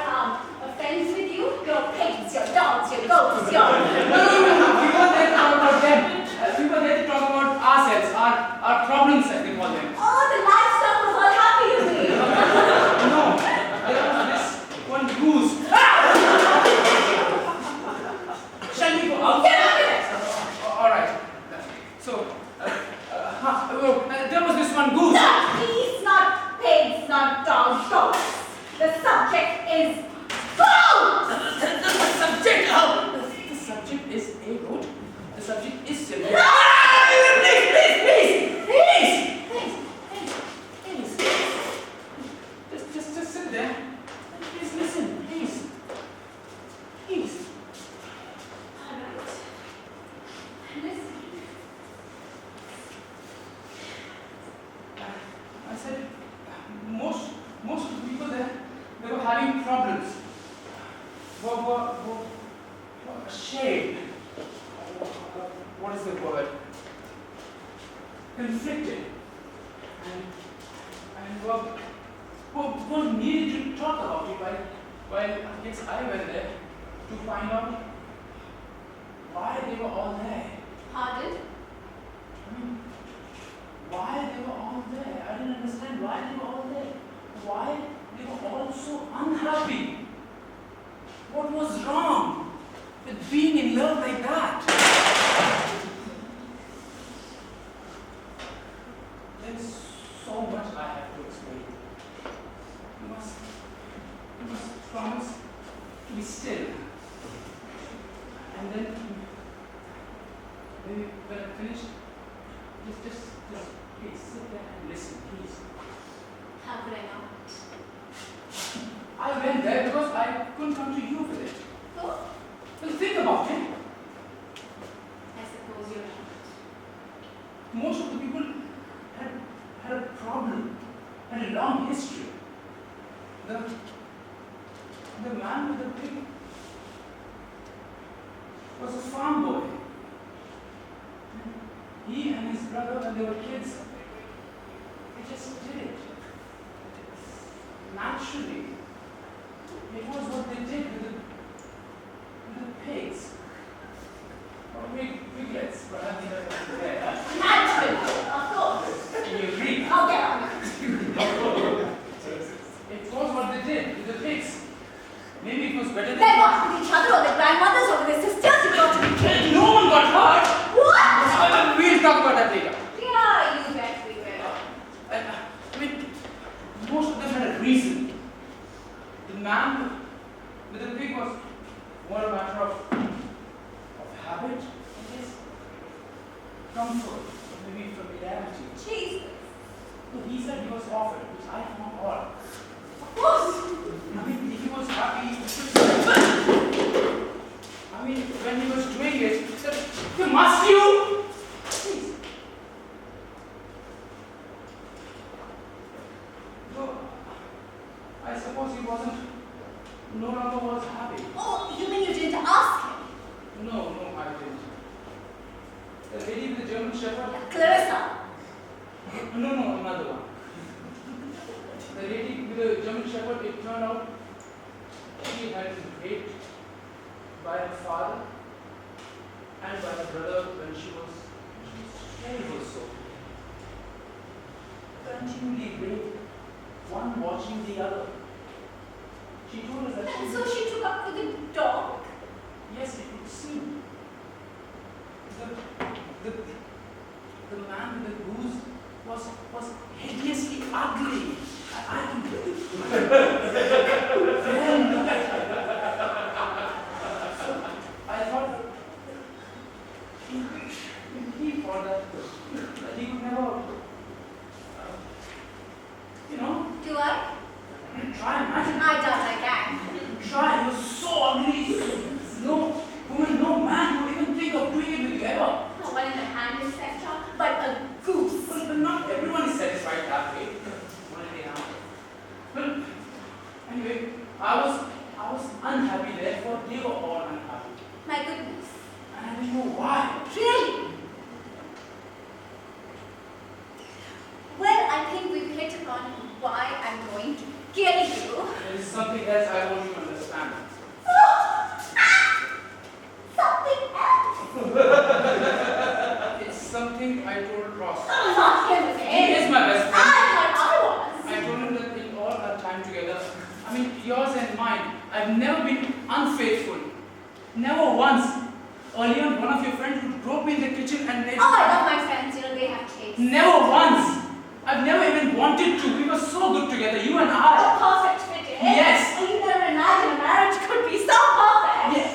S3: friends with you? Your pigs, your dogs, your goats, your...
S2: No. We were there to talk about them. We were there to talk about ourselves, our problems, as they call them.
S3: Oh, the livestock was all happy with me.
S2: No, there was this one goose. Shall we go out?
S3: Get out of it!
S2: All right. So, there was this one goose.
S3: Not geese, not pigs, not dogs, goats. The subject is food!
S2: The subject, the subject is a goat. The subject is Sylvia.
S3: No!
S2: Please. Just sit there. Please listen, please.
S3: All right. Listen.
S2: I said, most of the people there, they were having problems. Were ashamed. What is the word? Conflicted. And were needed to talk about it while I guess I went there to find out why they were all there.
S3: Pardon?
S2: I mean, why they were all there. I didn't understand why they were all there. Why they were all so unhappy. What was wrong with being in love like that? There's so much I have to explain. You must promise to be still. And then, maybe when I finish, just please sit there and listen, please.
S3: How could I not?
S2: I went there because I couldn't come to you with it.
S3: Oh,
S2: Well, think about it.
S3: I suppose you're right.
S2: Most of the people had a problem, had a long history. The man with the pig was a farm boy. He and his brother, when they were kids, they just did it. Naturally. It was what they did with the pigs. Or piglets, perhaps.
S3: Naturally, of course.
S2: Can you agree?
S3: I'll get on.
S2: It was what they did with the pigs. Maybe it was better
S3: They
S2: than...
S3: got with each other or their grandmothers or their sisters. You got to be kidding.
S2: No one got hurt.
S3: What?
S2: We'll talk about that later.
S3: Yeah, you bet we will.
S2: I mean, most of them had a reason. The man with the pig was more a matter of habit, I guess. Comfort, maybe familiarity.
S3: Jesus.
S2: So he said he was offered, which I found odd.
S3: What?
S2: I mean, if he was happy, I mean, when he was doing it, he said, must you? Please. So, I suppose he no longer was happy.
S3: Oh, you mean you didn't ask him?
S2: No, I didn't. The lady with the German Shepherd?
S3: Clarissa.
S2: No, another one. The lady with the German Shepherd, it turned out she had been raped by her father and by her brother when she was terrible so. Continually raped, one watching the other. She told us that
S3: And so she took up with the dog?
S2: yes, it would seem. The man with the goose was hideously ugly. mean, try imagine.
S3: I doubt I can.
S2: Try. You're so ugly. No woman, no man would even think of doing it with you ever.
S3: No one in the handling sector, but a goose.
S2: But not everyone is satisfied that way. Well, anyway, I was unhappy there, for they were all unhappy.
S3: My goodness.
S2: And I didn't know why.
S3: Really? Well, I think we've hit upon why I'm going to kill you.
S2: There is something else I want you to understand.
S3: Something else?
S2: It's something I told Ross.
S3: Not him again.
S2: He is my best friend.
S3: I thought I was.
S2: I told him that in all our time together, I mean yours and mine, I've never been unfaithful. Never once. Earlier, one of your friends who broke me in the kitchen and made...
S3: Oh, I love my friends, you know, they have taste.
S2: Never once. I've never even wanted to. We were so good together, you and I.
S3: A perfect fit, eh?
S2: Yes.
S3: Oh, you never imagined a marriage could be so perfect.
S2: Yes.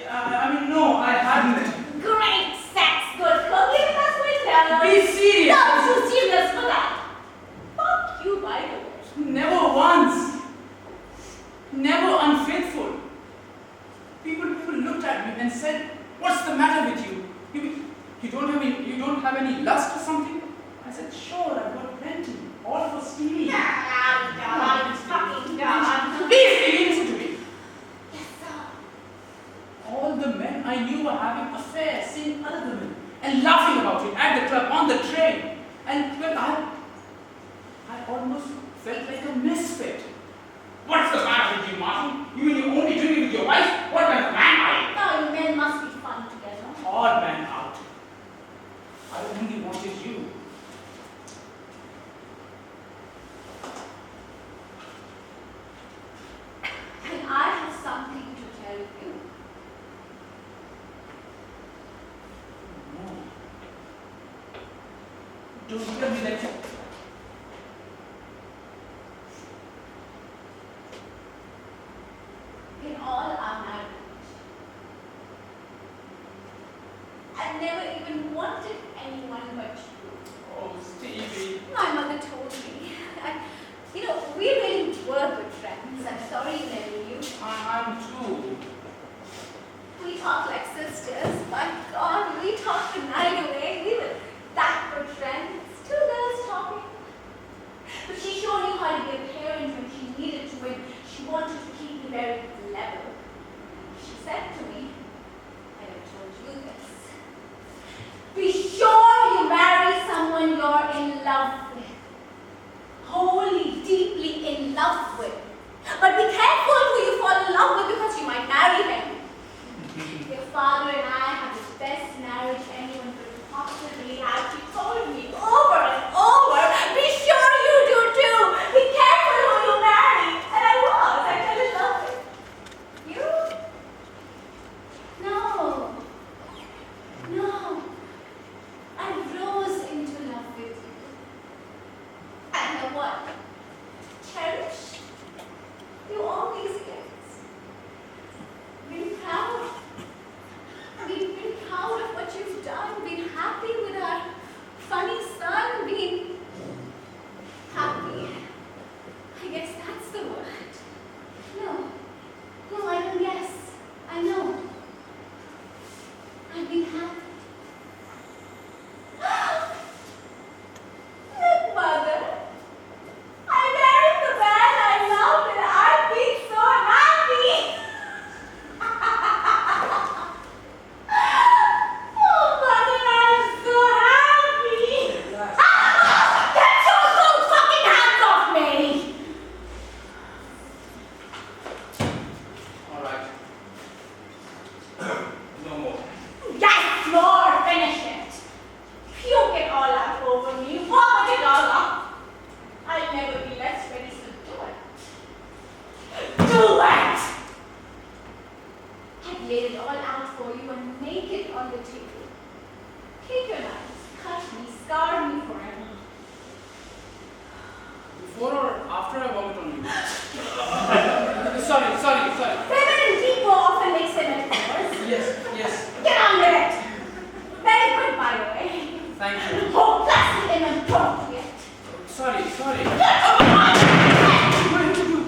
S2: I mean, no, I hadn't.
S3: Great sex, good cooking, that's windows.
S2: Be serious.
S3: Not too serious for that. Fuck you, by the way.
S2: Never once. Never unfaithful. People looked at me and said, "What's the matter with you? You don't have any lust or something?" I said, "Sure, I've got plenty. All for Stevie."
S3: God, fucking God.
S2: Stevie, listen to me.
S3: Yes, sir.
S2: All the men I knew were having affairs, seeing other women, and laughing about it at the club, on the train. And well, I almost felt like a misfit. What's the matter with you, Martin? You mean you're only doing it with your wife? What kind of man are you?
S3: No, you men must be fun together.
S2: Odd man out. I only wanted you.
S3: And I have something to tell you.
S2: No. Don't tell me that you...
S3: In all our marriage, I never even wanted anyone but you.
S2: Oh, Stevie.
S3: My mother told me. And, you know, we really were good friends. I'm sorry you never knew.
S2: I'm too.
S3: We talked like sisters. My God, we talked the night away. We were that good friends. Two girls talking. But she sure knew how to be a parent when she needed to, when she wanted to keep me very level. She said to me, I never told you this, be sure you marry someone you're in love with. Wholly, deeply in love with. But be careful who you fall in love with, because you might marry him. Your father and I have the best marriage anyone could possibly have. She told me over and over, be sure you do too. Be careful who you marry. And I was. I fell in love with you. No. No. I rose into love with you. And know what? Cherish you all these years. Been proud. We've been proud of what you've done. Been happy with our funny son. Been happy. I guess that's the word. No. No, I don't guess. I know. I've been happy. Look, Mother. I married the man I loved and I've been so happy. Oh, Mother, I'm so happy. Get your cold fucking hands off me.
S2: All right. No more.
S3: Yes, more. Finish it. Puke it all out over me. Vomit it all up. I'll never be less ready to do it. Do it! I've laid it all out for you and make it on the table. Take your knives, cut me, scar me forever.
S2: Before or after I vomit on you? Sorry.
S3: Women and people often mix their metaphors.
S2: Yes.
S3: Get on with it. Very good, by the way.
S2: Thank you.
S3: Hopelessly inappropriate.
S2: Sorry.
S3: Get on with it.
S2: What did you do?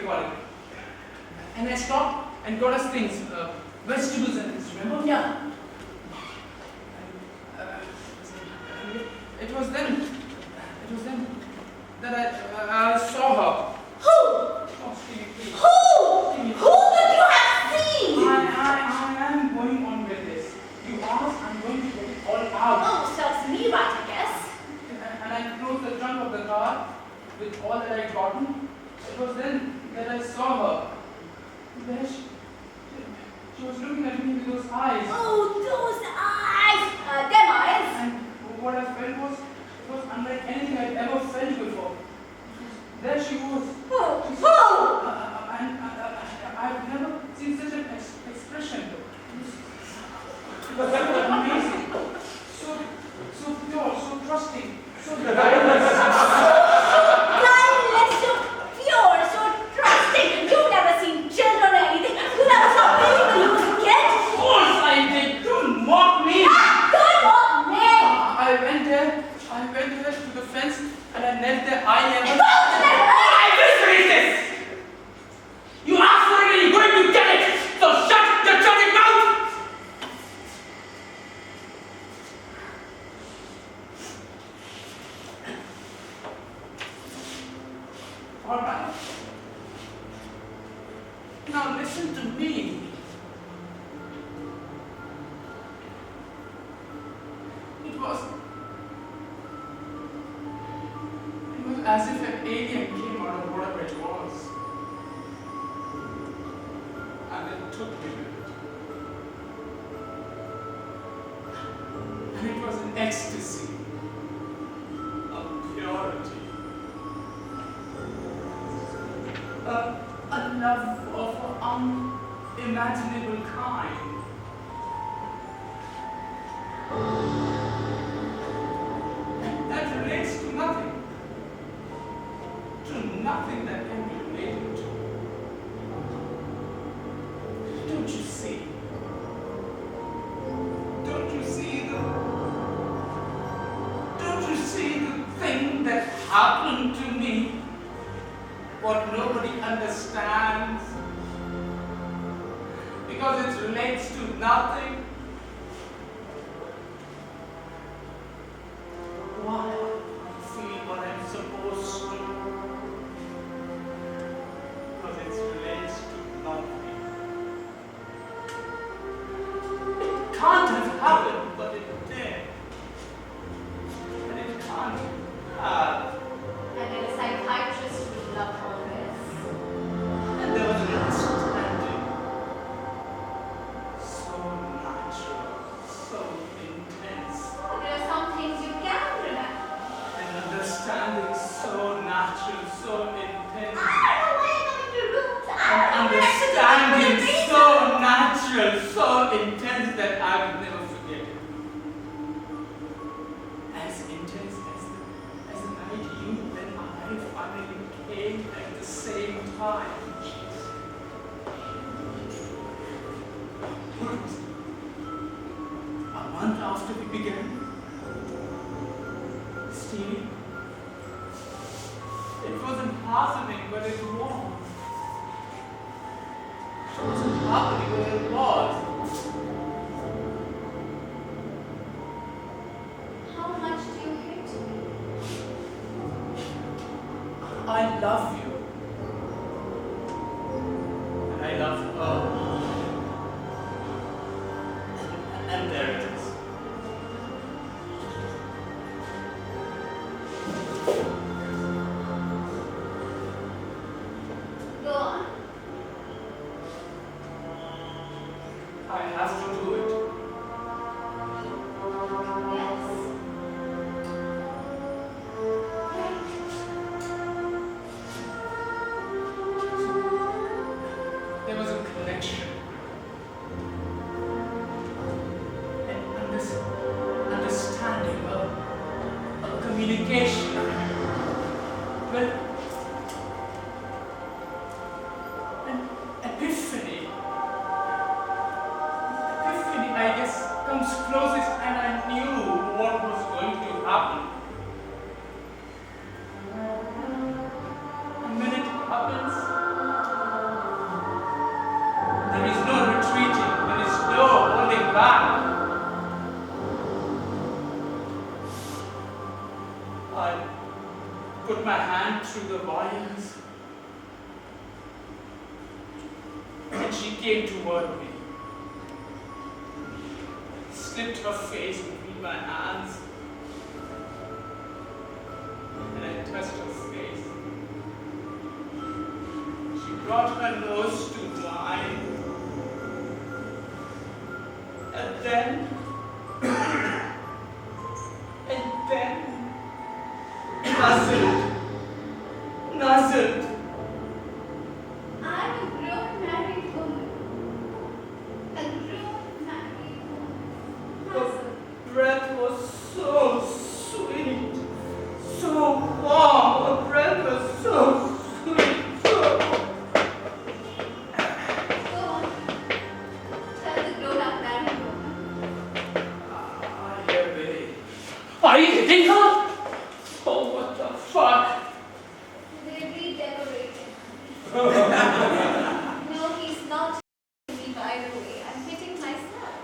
S2: they call it. And I stopped and got us things, vegetables and things, remember?
S3: No.
S2: It was then that I saw her.
S3: Who?
S2: Oh, Stevie, please.
S3: Who?
S2: Stevie.
S3: Who could you have seen?
S2: I am going on with this. You asked, I'm going to get it all out.
S3: Oh, serves me right, I guess.
S2: And I closed the trunk of the car with all that I had gotten. It was then that I saw her. There she was looking at me with those eyes.
S3: Oh, those eyes! Them eyes!
S2: And what I felt was, it was unlike anything I'd ever felt before. There she was.
S3: Who?
S2: She
S3: Who?
S2: And I've never seen such an expression. It was amazing. So pure, so trusting, so guideless.
S3: Guileless, so pure, so trusting. You've never seen children or anything. You never saw baby when you was a kid.
S2: Of course I did. Don't mock me.
S3: Don't mock me.
S2: I went there to the fence and I knelt there eye level.
S3: Go to the
S2: This is this! You asked for it and you're going to get it! So shut your shutting mouth! Alright. Now listen to me. It was as if an alien came out of whatever it was. And it took me with it. And it was an ecstasy of purity. A love of an unimaginable kind. That relates to nothing. Nothing that can be related to. Don't you see? Don't you see the thing that happened to me? What nobody understands? Because it relates to nothing. Why I feel what I'm supposed to. Because it relates to nothing. It can't have happened, but it did. And it can't have.
S3: And then a psychiatrist would love all this.
S2: And there was an understanding. So natural, so intense.
S3: Oh, there are some things you can remember.
S2: An understanding so natural, so intense.
S3: I don't know why you're coming to rooms.
S2: An understanding so natural, so intense that I will never forget it. As intense as the night you and I finally came at the same time. What was it? A month after we began? Stevie? It wasn't happening, but it was. It wasn't happening, but it was.
S3: How much do you hate me?
S2: I love you. And I love her. And there it is.
S3: Go on.
S2: I have to do it.
S3: Yes.
S2: There was a connection. An understanding, a communication. Well, an epiphany. Epiphany through the wires. And she came toward me, slipped her face between my hands, and I touched her face. She brought her nose to mine, and then nuzzled.
S3: I'm a grown married woman. A grown married woman.
S2: Her breath was so sweet, so warm. Her breath was so sweet, so...
S3: Go on. Tell the grown-up married woman.
S2: Here, baby. Are you hitting her? Oh, what the fuck?
S3: They redecorated. No, he's not hitting me, by the way. I'm hitting myself.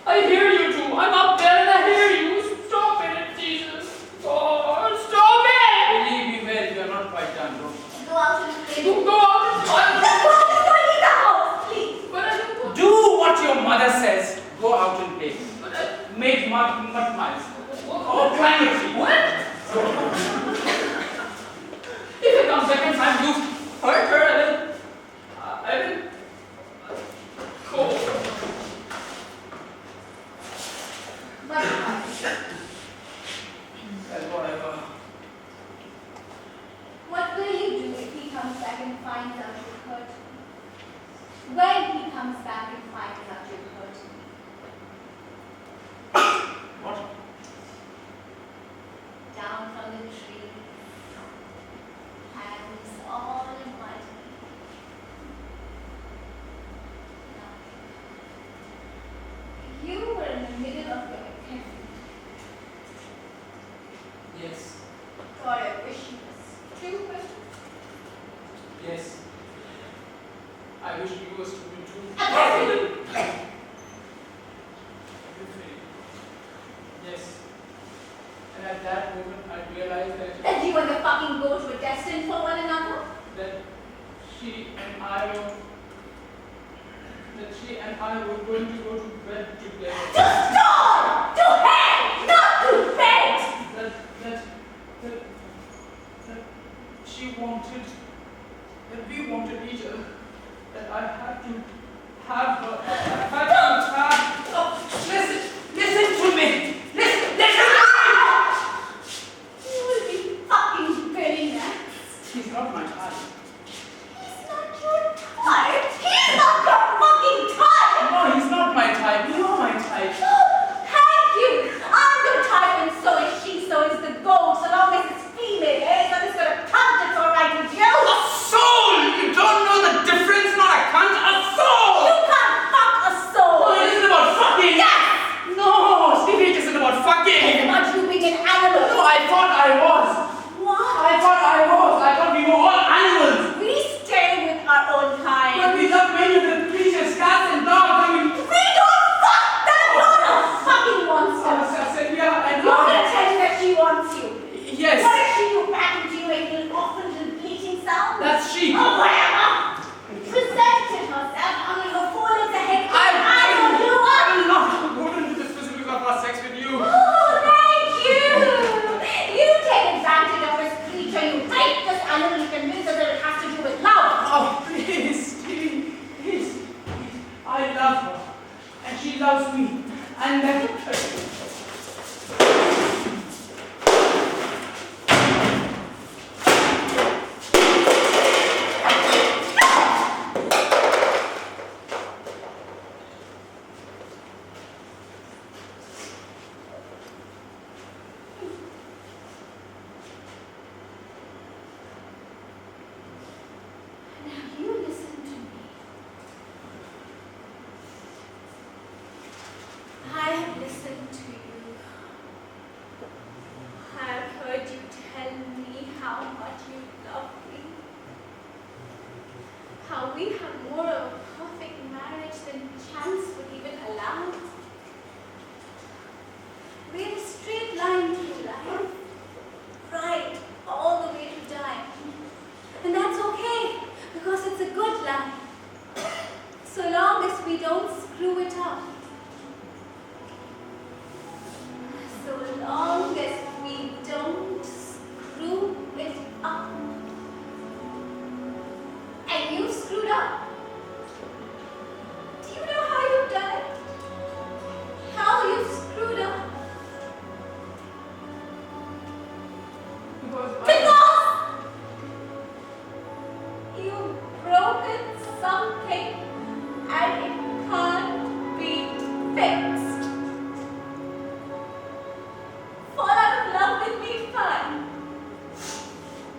S2: I hear you too. I'm up there and I hear you. Stop it, Jesus. Oh, stop it! Believe me, well, you're not quite done, bro.
S3: Go out and play.
S2: Go out.
S3: Just go and leave the house, please.
S2: But I don't want... Do what your mother says. Go out and play. But make mud miles. Or climb a tree. What? If it comes second time, you hurt her, I will go.
S3: But
S2: Well, whatever.
S3: what will you do if he comes back and finds out you hurt me? When he comes back and finds out you hurt me?
S2: What?
S3: Down from the tree, hands all muddy. Now, you were in the middle of your epiphany.
S2: Yes.
S3: God, I wish you were stupid.
S2: Yes. I wish you were stupid too.
S3: Epiphany!
S2: Yes. And at that moment, I realized
S3: That you and the fucking goat were destined for one another?
S2: that she and I were going to go to bed together.
S3: To stall! To hell! Not to bed!
S2: That she wanted, that we wanted each other, that I had to have her, Oh, listen to me! Listen to me!
S3: You will be fucking very nice.
S2: He's not my type.
S3: He's not your type. He's not your fucking type.
S2: No, he's not my type. You're my type.
S3: Thank you. I'm your type and so is she, so is the goat. So long as it's female, so it's gonna count, it's alright with you.
S2: A soul! You don't know the difference, not a cunt, a soul!
S3: You can't fuck a soul.
S2: No, it isn't about fucking.
S3: Yes!
S2: No, Stevie, it isn't about fucking.
S3: It's about you being an animal.
S2: No, I thought I was.
S3: What?
S2: I thought we were all animals.
S3: We stay with our own kind.
S2: But we love many of the creatures, cats and dogs. I mean,
S3: We don't fuck that lot of fucking monsters.
S2: Sylvia and
S3: You're gonna tell me that she wants you.
S2: Yes.
S3: What if she do back into you making an awful little bleating sound?
S2: That's she.
S3: Oh, whatever! Presented herself under her forelegs ahead. I don't do
S2: I
S3: what?
S2: will not go into the specifics of our sex with you.
S3: Oh, thank you! You take advantage of this creature. You rape this animal and convince her that it has to do with love.
S2: Oh, please, Stevie, please. I love her, and she loves me, and then...
S3: Now you listen to me. I have listened to you. I have heard you tell me how much you love me. How we have more of a perfect marriage than chance would even allow. We have a straight line through life. Right, all the way to we don't screw it up. So long as we don't screw it up. And you've screwed up. Do you know how you've done it? How you've screwed up? Because you've broken something and it can't be fixed. Fall out of love with me, fine.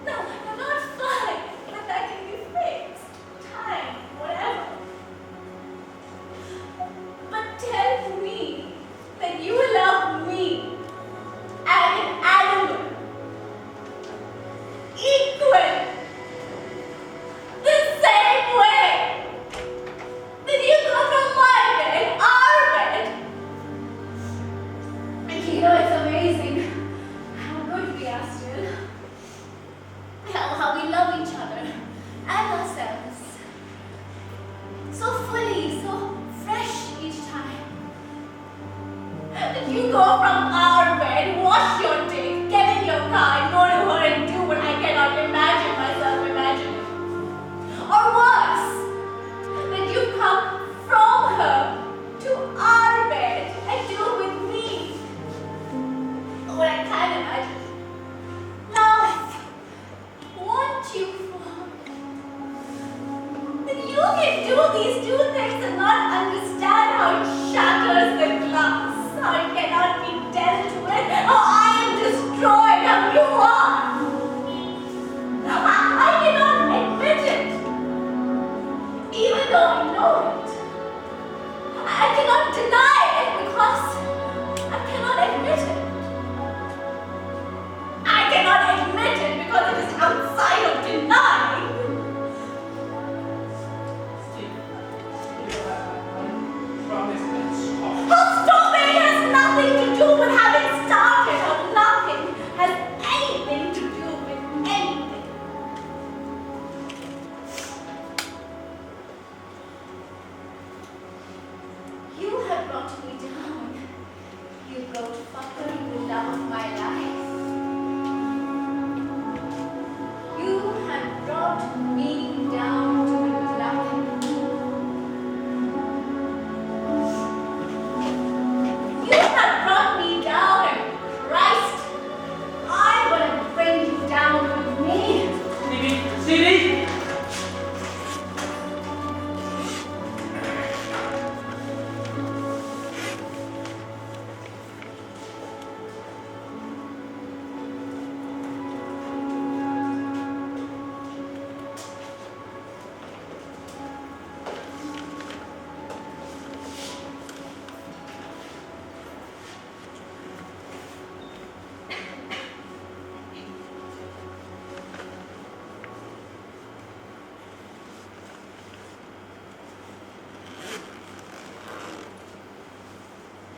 S3: No, not fine, but that can be fixed. Time, whatever. But tell me that you love me as an animal. Equal. The same way that you go from my bed, our bed. And you know it's amazing how good we are still. How we love each other and ourselves. So fully, so fresh each time. That you go from our bed, wash your dick, get in your car, and go to her and do what I cannot imagine myself imagining. Or worse, that you come from her to our bed and do with me what I can't imagine. Now, want you for that you can do these two things and not understand how it shatters the glass, how it cannot be dealt with, how I am destroyed, how you are. I cannot admit it, even though I know it. I cannot deny it because I cannot admit it. I cannot admit it because it is outside of denying. How stopping has nothing to do with having started, how nothing has anything to do with anything. You have brought me down. You brought fuckery, the love of my life. You have brought me down to nothing. You have brought me down, and Christ, I'm gonna bring you down with me.
S2: Stevie!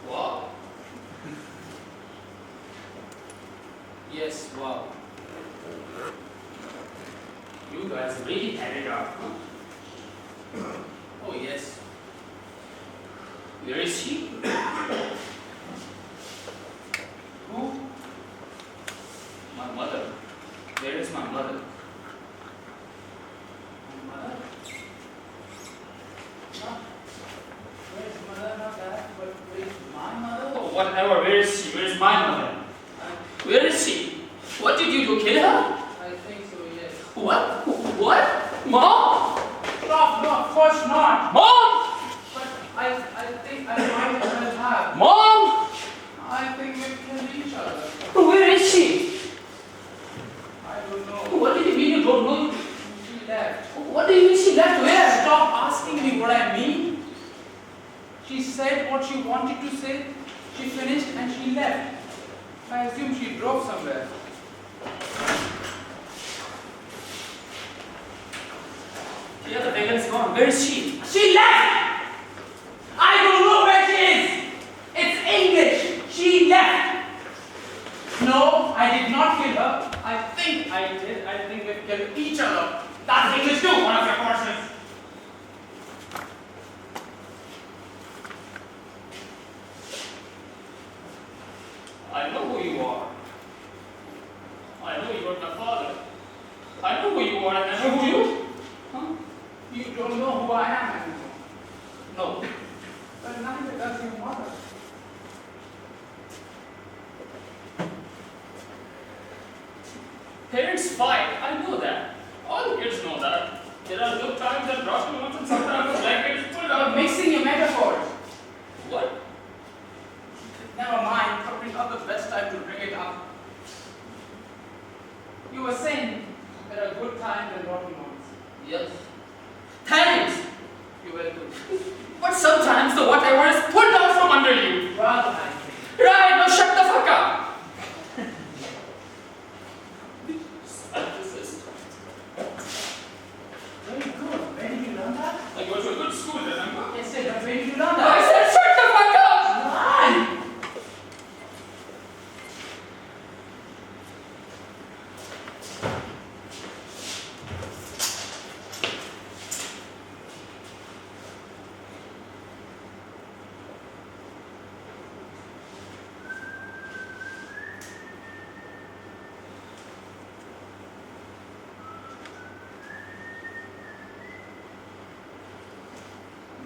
S2: Wow. Yes, wow. You guys really had it up, huh? Oh, yes. Where is she? Who? My mother. Where is my mother? My mother? Huh? Where is mother? Not that, but where is my mother? Oh, whatever. Where is she? Where is my mother? Where is she? What did you do? Kill her?
S5: I think so, yes.
S2: What? What? Mom?
S5: Stop, no, of course not.
S2: Mom?
S5: But I think I might as well have.
S2: Mom?
S5: I think we killed each other.
S2: Where is she?
S5: I don't know.
S2: What did you mean you don't know?
S5: She left.
S2: What do you mean she left? Where?
S5: Stop asking me what I mean. She said what she wanted to say. She finished and she left. I assume she drove somewhere.
S2: Yeah, the wagon's gone. Where is she? She left! I don't know where she is! It's English! She left!
S5: No, I did not kill her. I think I did. I think we killed each other.
S2: That's English too, one of your courses. are good times and rotten ones, and sometimes the blanket is pulled out.
S5: Mixing your metaphors.
S2: What?
S5: Never mind, probably not the best time to bring it up. You were saying there are good times and rotten ones.
S2: Yes. Thanks.
S5: You were good.
S2: But sometimes the whatever is pulled out from under you.
S5: Rather nicely.
S2: Right, now shut the fuck up.
S5: Very good. Where did you learn that?
S2: I go to a good school, remember?
S5: Yes, sir, but where did you learn
S2: I
S5: that?
S2: said shut the fuck up!
S5: Why?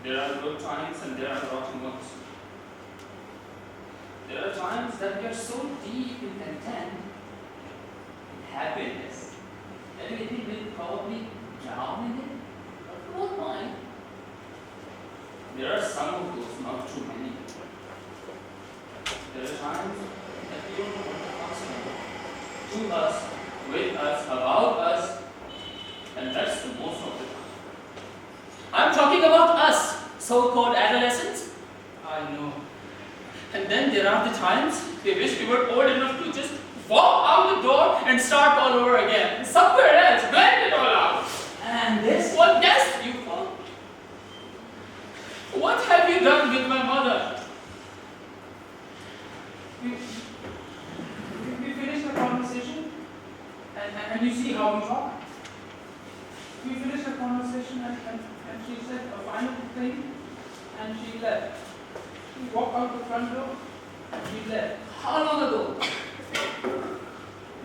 S2: There are good times and there are rotten ones. There are times that we are so deep in content, in happiness, that we think we'll probably drown in it, but we won't mind. There are some of those, not too many. There are times that we don't know what to ask to us, with us, about us, and that's the most of the time. I'm talking about us, so-called adolescents.
S5: I know.
S2: And then there are the times we wish we were old enough to just walk out the door and start all over again. Somewhere else, blend it all out.
S5: And this?
S2: What guess you call? What have you done with my mother?
S5: We finished the conversation and you see how we talk. We finished the conversation and she said a final thing and she left. She walked out the front door and she left.
S2: How long ago?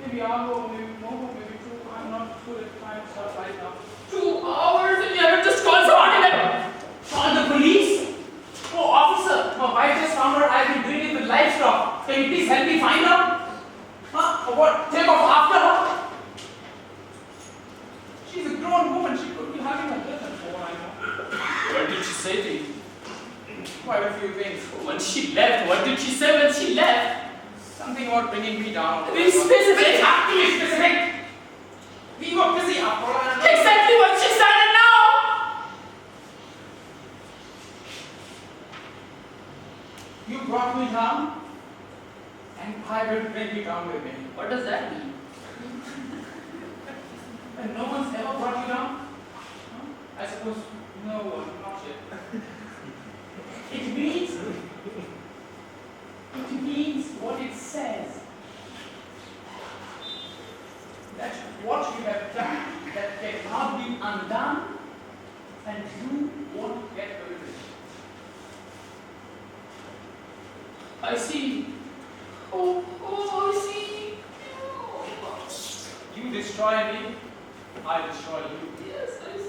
S5: Maybe an hour, maybe more, maybe two. I'm not good at time stuff right now.
S2: 2 hours and you haven't just called somebody then?
S5: Call the police? Oh, officer, my wife just found her. I've been doing it with livestock. Can you please help me find her? Huh? Or what? Take off after her? She's a grown woman. She could be having a different for all I know.
S2: What did she say to you?
S5: Quite a few things.
S2: When she left, what did she say when she left?
S5: Something about bringing me down.
S2: Be specific.
S5: Have to be specific. We were busy after all. I know.
S2: Exactly what she said and now!
S5: You brought me down, and I will bring you down with me.
S2: What does that mean?
S5: And no one's ever brought you down? Huh? I suppose no one, not yet. It means what it says. That what you have done, that cannot be undone, and you won't get away with it.
S2: I see. Oh, I see.
S5: You destroy me, I destroy you.
S2: Yes, I see.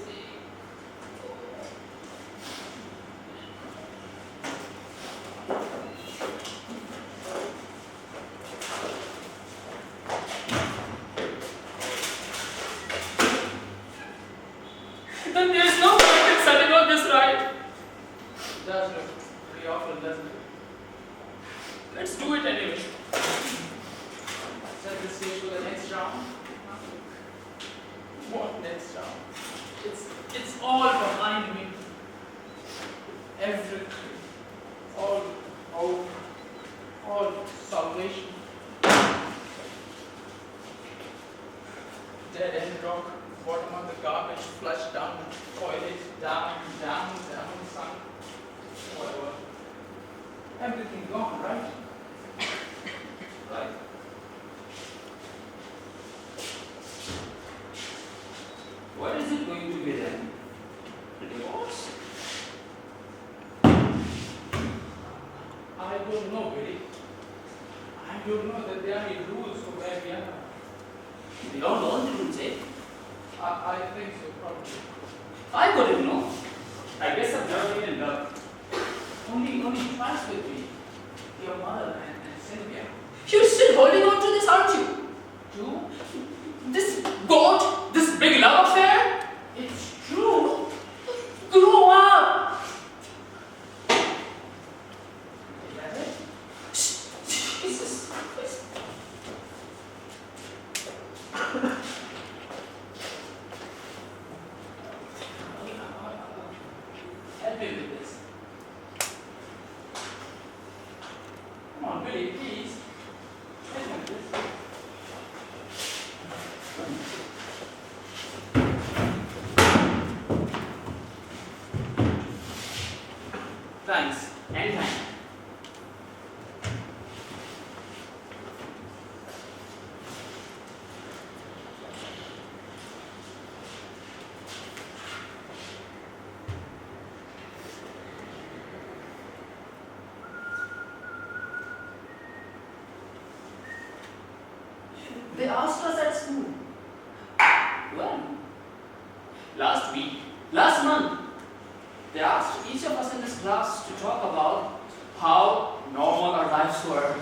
S2: Then there's no point in setting on this right.
S5: It does look pretty awful, doesn't it?
S2: Let's do it anyway.
S5: Set the stage for the next round. What next round?
S2: It's all behind me.
S5: Everything. All hope. All salvation. Dead end rock. Bottom of the garbage. Flushed down the toilet. Down, sunk. Whatever. Everything gone, right?
S2: Right. What is it going to be then? A divorce?
S5: I don't know, Billy. I don't know that there are any rules for where we are.
S2: We don't know the rules, eh?
S5: I think so, probably.
S2: I wouldn't know. I guess I've never been in love.
S5: Only twice with me. Your mother and Sylvia.
S2: You're still holding on to this, aren't you?
S5: Two?
S2: This goat, this big love affair?
S5: It's true.
S2: Thanks. Anytime. They asked us at school. When? Last week. Last month. They asked each of us in this class to talk about how normal our lives were,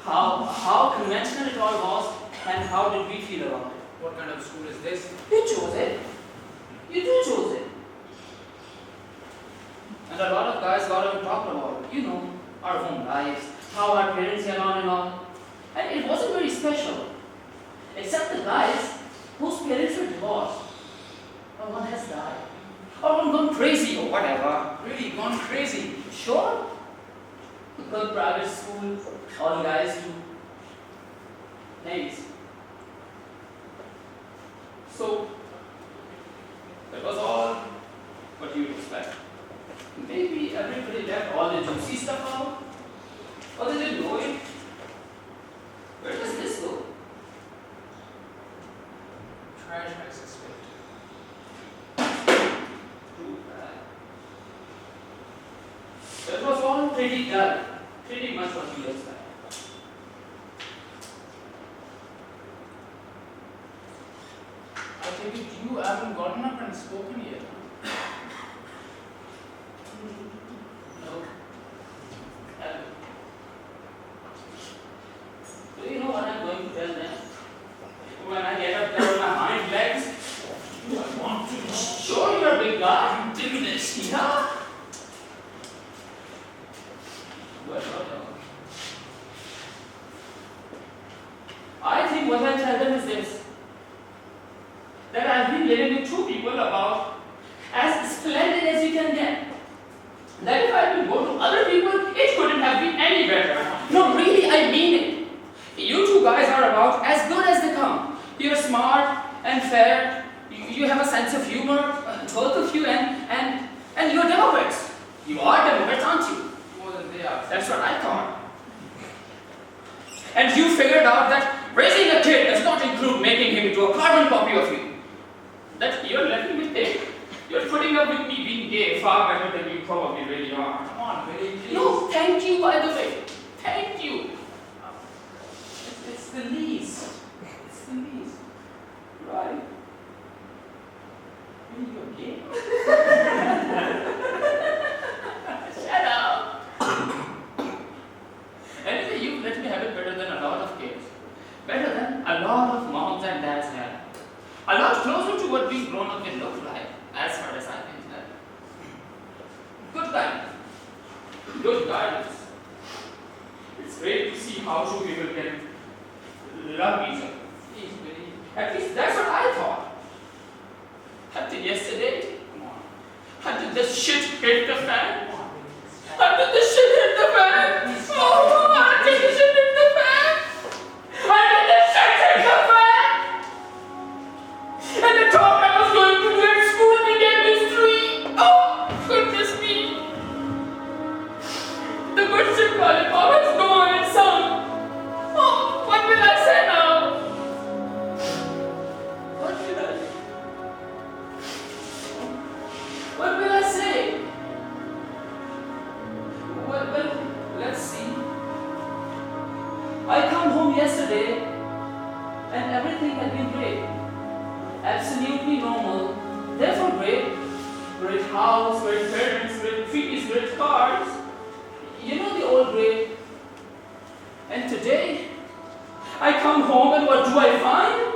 S2: how conventional it all was, and how did we feel about it.
S5: What kind of school is this?
S2: You chose it. You do chose it. And a lot of guys got up and talked about it. You know, our home lives, how our parents get on and all. And it wasn't very special. Except the guys whose parents were divorced. Or one has died. Or one gone crazy or whatever.
S5: Really gone crazy.
S2: Sure. Good private school, all guys do. Thanks. So, that was all what you'd expect. Maybe everybody left all the juicy stuff out. Or they didn't know it. Where does this go?
S5: Trash I suspect.
S2: Too bad. That was all pretty dull. Pretty much what you expect.
S5: I take it you haven't gotten up and spoken yet.
S2: No. Do you know what I'm going to tell them? When I get up there on my hind legs, do I want to show you're a big guy? Do this, yeah? Well, I think what I tell them is this, that I've been living with two people about as splendid as you can get. That if I could go to other people, it couldn't have been any better. No, really, I mean it. You two guys are about as good as they come. You're smart and fair. You have a sense of humor, both of you, and you're Democrats. You are Democrats, aren't you?
S5: More than they are.
S2: That's what I thought. And you figured out that raising a kid does not include making him into a carbon copy of you. That you're letting me take. You're putting up with me being gay far better than you probably really are.
S5: Come on, Billy, please.
S2: No, thank you, by the way. Thank you.
S5: It's the least. It's the least.
S2: Right. You're gay. Shut up. Anyway, you let me have it better than a lot of kids. Better than a lot of moms and dads have. A lot closer to what being grown up can look like, as far as I can tell. Good guidance. Good guidance. It's great to see how two people can love each other.
S5: Please, Billy.
S2: At least that's what I thought. Until yesterday, come on. Until the shit hit the fan.
S5: Come on, Billy.
S2: Until the shit hit the fan. Oh, until the shit hit the fan. Until the shit hit the fan. And the talk I was going to do at school became history. Oh, goodness me. The good ship lollipop has gone and sunk. Oh, what will I say now? What will I say? What will I say? Well, let's see. I come home yesterday and everything had been great. Absolutely normal. Therefore great. Great house, great parents, great trees, great cars. You know the old great. And today, I come home and what do I find?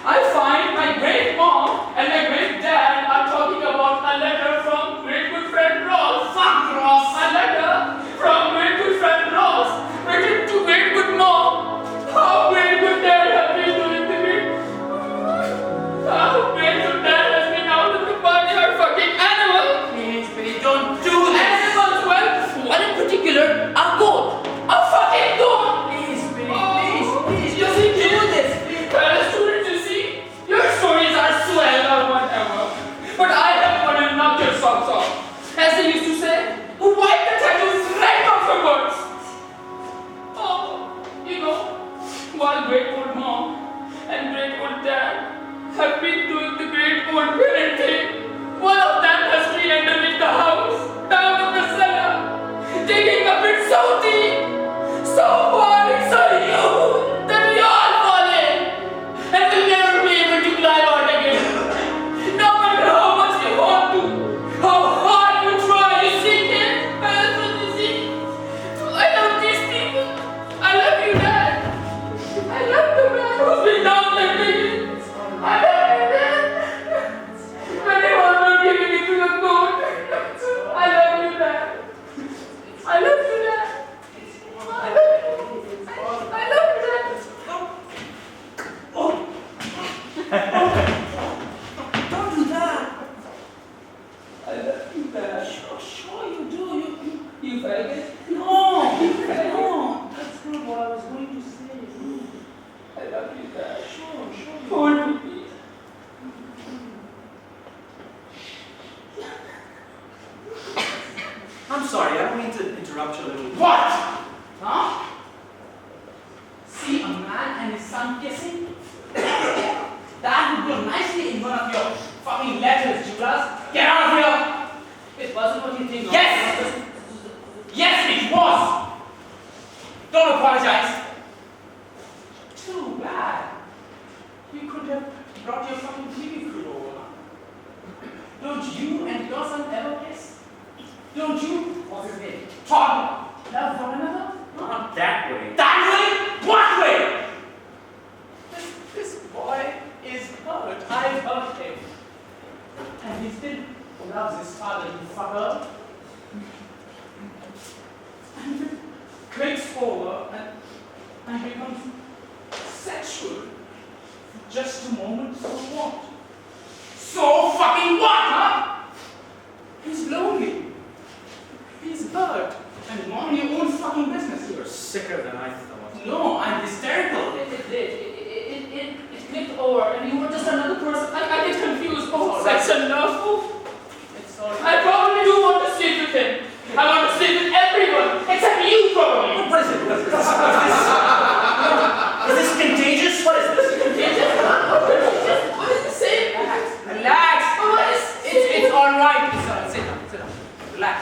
S2: I find my great mom and my great dad are talking about a letter from great good friend Ross. Fuck Ross! A letter from great good friend Ross written to great good mom. How great good dad have been doing the great. How great good dad has been out of the party or fucking animal.
S5: Please, Billy, don't do this.
S2: Animals, well, one in particular, a goat. A fucking goat!
S5: Please, Billy,
S2: Oh,
S5: please,
S2: you see,
S5: do this, please.
S2: Fellow students, you see, your stories are swell or whatever. But I have one and knock your socks off. As they used to say, why
S4: I'm sorry, I don't mean to interrupt you a little.
S2: What? Huh? See a man and his son kissing? That would go nicely in one of your fucking letters, Judas. Get out of here!
S5: It wasn't what you think.
S2: Yes! Yes, it was! Don't apologize.
S5: Too bad. You could have brought your fucking TV crew over.
S2: Don't you and your son ever kiss? Don't you? What's his name? Todd.
S5: Love one another?
S4: Not that way.
S2: That way? What way?
S5: This boy is hurt. I hurt him. And he still loves his father, you fucker. And it clicks over and becomes sexual. Just a moment, so what?
S2: So fucking what, huh?
S5: He's lonely. He's hurt. And mind your own fucking business.
S4: You're sicker than I thought.
S2: No, I'm hysterical.
S5: It clicked over and you were just another person. I get confused. Oh,
S2: Sorry.
S5: such a nerve.
S2: It's all
S5: I probably do want to sleep with him. I want to sleep with everyone, except you probably.
S4: What is it? Is this contagious? What is this?
S5: What is the same?
S2: Relax.
S5: Oh, what is
S2: It's all right. Sit down. Relax.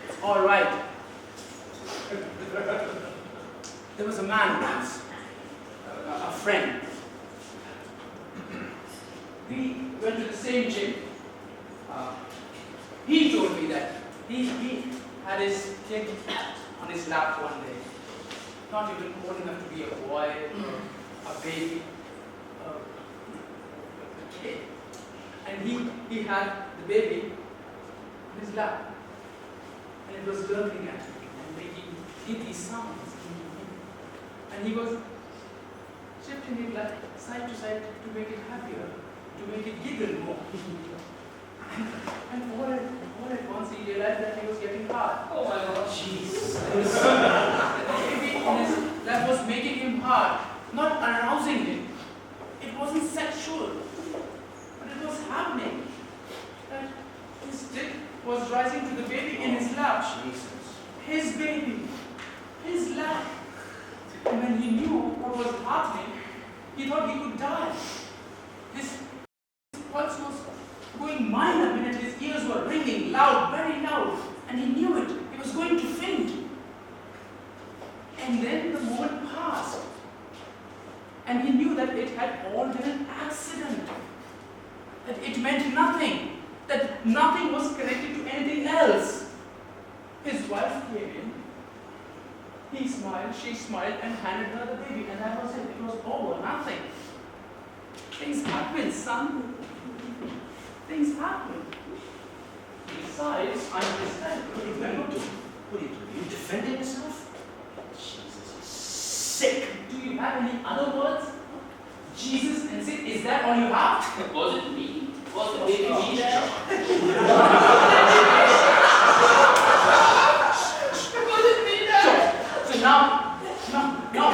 S2: It's all right. There was a man once, a friend.
S5: We went to the same gym.
S2: He told me that he had his kid on his lap one day. Not even old enough to be a boy, a baby, a kid. And he had the baby on his lap. And it was gurgling at him and making these sounds. And he was shifting it like side to side to make it happier, to make it giggle more. And all at once he realized that he was getting hard.
S5: Oh my God.
S2: Jeez. That was making him hard, not arousing him. It wasn't sexual, but it was happening. That his dick was rising to the baby in his lap.
S4: Jesus.
S2: His baby. His lap. And when he knew what was happening, he thought he could die. His pulse was going mile a minute, his ears were ringing loud, very loud, and he knew it. He was going to faint. And then the moment passed, and he knew that it had all been an accident, that it meant nothing, that nothing was connected to anything else. His wife came in, he smiled, she smiled, and handed her the baby, and that was it. It was over, nothing. Things happen, son. Things happen. Besides, I understand.
S4: What are you doing? You defending yourself? Jesus, you're sick.
S2: Do you have any other words? Jesus and sick, is that all you have?
S5: Was it me? Was the baby me there? Was it me there?
S2: So now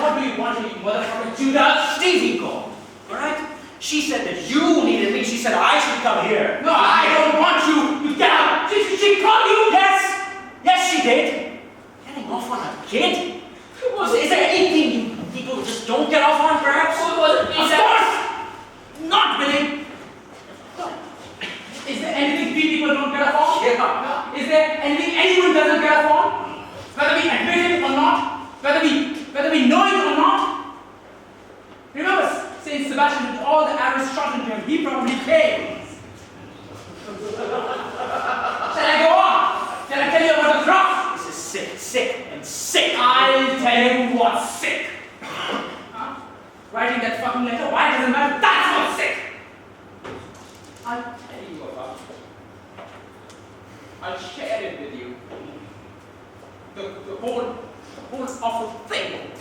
S2: what do you want, you motherfucker Judas?
S4: Stevie called, all right? She said that you needed me. She said I should come here.
S2: No, I don't want you. You get out. She called you.
S4: Yes, she did. Getting off on a kid? Is there anything you people just don't get off on, perhaps?
S5: Was it me
S2: Of
S5: there?
S2: course not, Billy. Is there anything people don't get off on?
S4: Yeah.
S2: Is there anything anyone doesn't get off on? Whether we admit it or not, whether we know it or not. Remember Saint Sebastian with all the arrows shot into him, he probably came. Shall I go on? Shall I tell you about the cross?
S4: This is sick, and sick.
S2: I'll tell you what's sick. Huh? Writing that fucking letter, why doesn't matter? That's what's sick. I'll tell you about it. I'll share it with you. The whole awful thing.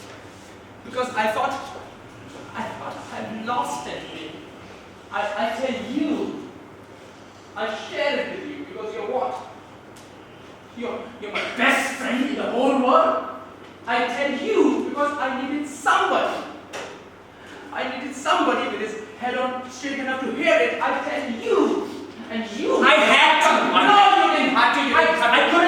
S2: Because I thought I'd lost it. I tell you. I share it with you because you're what? You're my best friend in the whole world. I tell you because I needed somebody. I needed somebody with his head on straight enough to hear it. I tell you. And you.
S4: I had to.
S2: No, you didn't have to.
S4: I could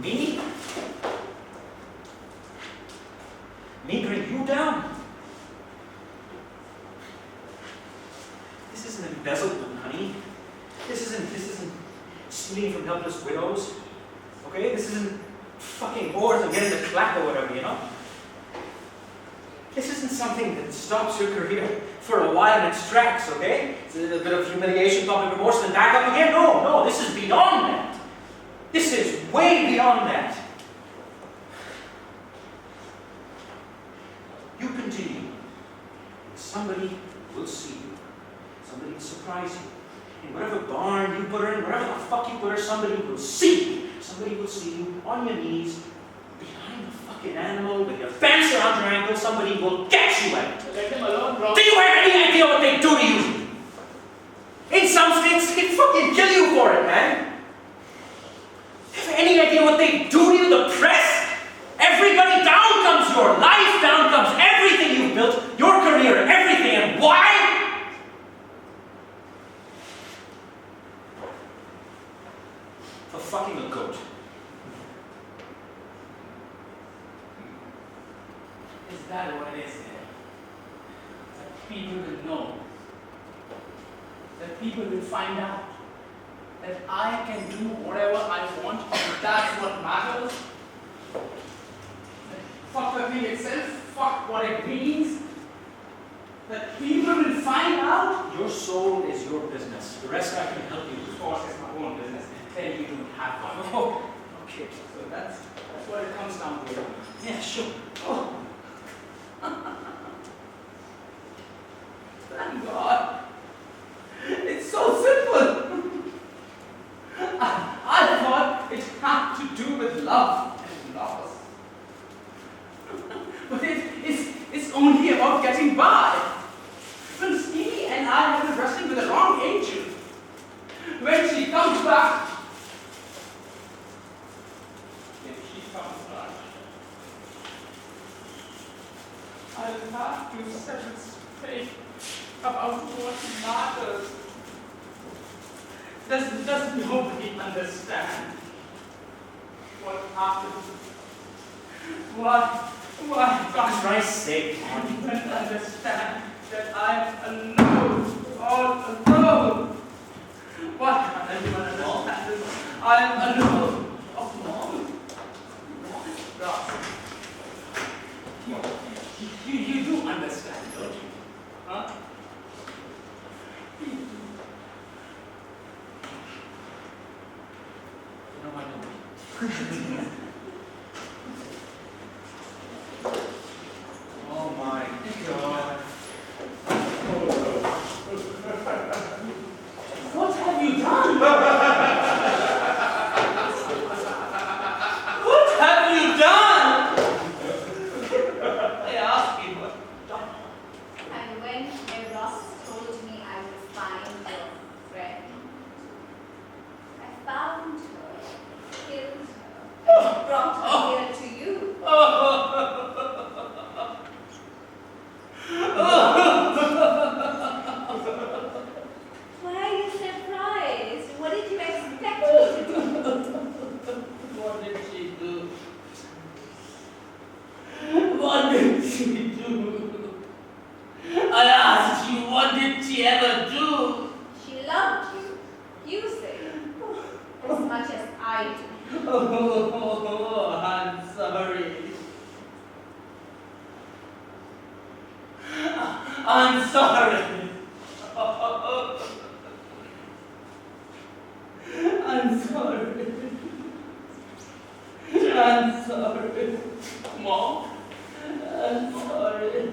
S4: Me? Me bring you down? This isn't embezzlement, honey. This isn't stealing from helpless widows. Okay? This isn't fucking whores and getting the clap or whatever, you know? This isn't something that stops your career for a while in its tracks, okay? It's a bit of humiliation, public remorse, and back up again. No, this is beyond that. This is way beyond that. You continue. Somebody will see you. Somebody will surprise you. In whatever barn you put her in, wherever the fuck you put her, somebody will see you. Somebody will see you on your knees, behind the fucking animal, with your fence around your ankle. Somebody will get you at it.
S5: Let him alone, bro.
S4: Do you have any idea what they do to you? In some states, they fucking kill you for it, man. Do you have any idea what they do to you? The press? Everybody, down comes your life, down comes everything you've built, your career, everything. And why? For fucking a goat.
S5: Is that what it is there? That people will know. That people will find out. That I can do whatever I want and that's what matters. That fuck the thing itself, fuck what it means. That people will find out.
S4: Your soul is your business. The rest I can help you.
S5: Of course, it's my own business. Then you don't have one.
S4: Oh, okay.
S5: So that's what it comes down to.
S4: Yeah, sure.
S5: Oh. Thank God. It's so simple. I thought it had to do with love and lovers. But it's only about getting by. When Stevie and I have been wrestling with the wrong angel, when she comes back, I'll have to set it straight about what matters. Does nobody understand what happened? Why
S4: For Christ's sake,
S5: can't even understand that I'm alone, all alone? Why can't anyone understand this? I'm alone, alone. Ross, you do understand, don't you? Huh?
S4: no, I don't. Oh my God.
S5: What have you done? What have you done? I asked you what you've done.
S3: And when Ross told me I would find your friend, I found her, killed her, and brought her here to you. Why are you surprised? What did you expect me to do?
S5: What did she do? What did she do? I asked you, what did she ever do?
S3: She loved you. You say. As much as I do.
S5: Oh, I'm sorry. I'm sorry. I'm sorry. I'm sorry. Mom, I'm sorry.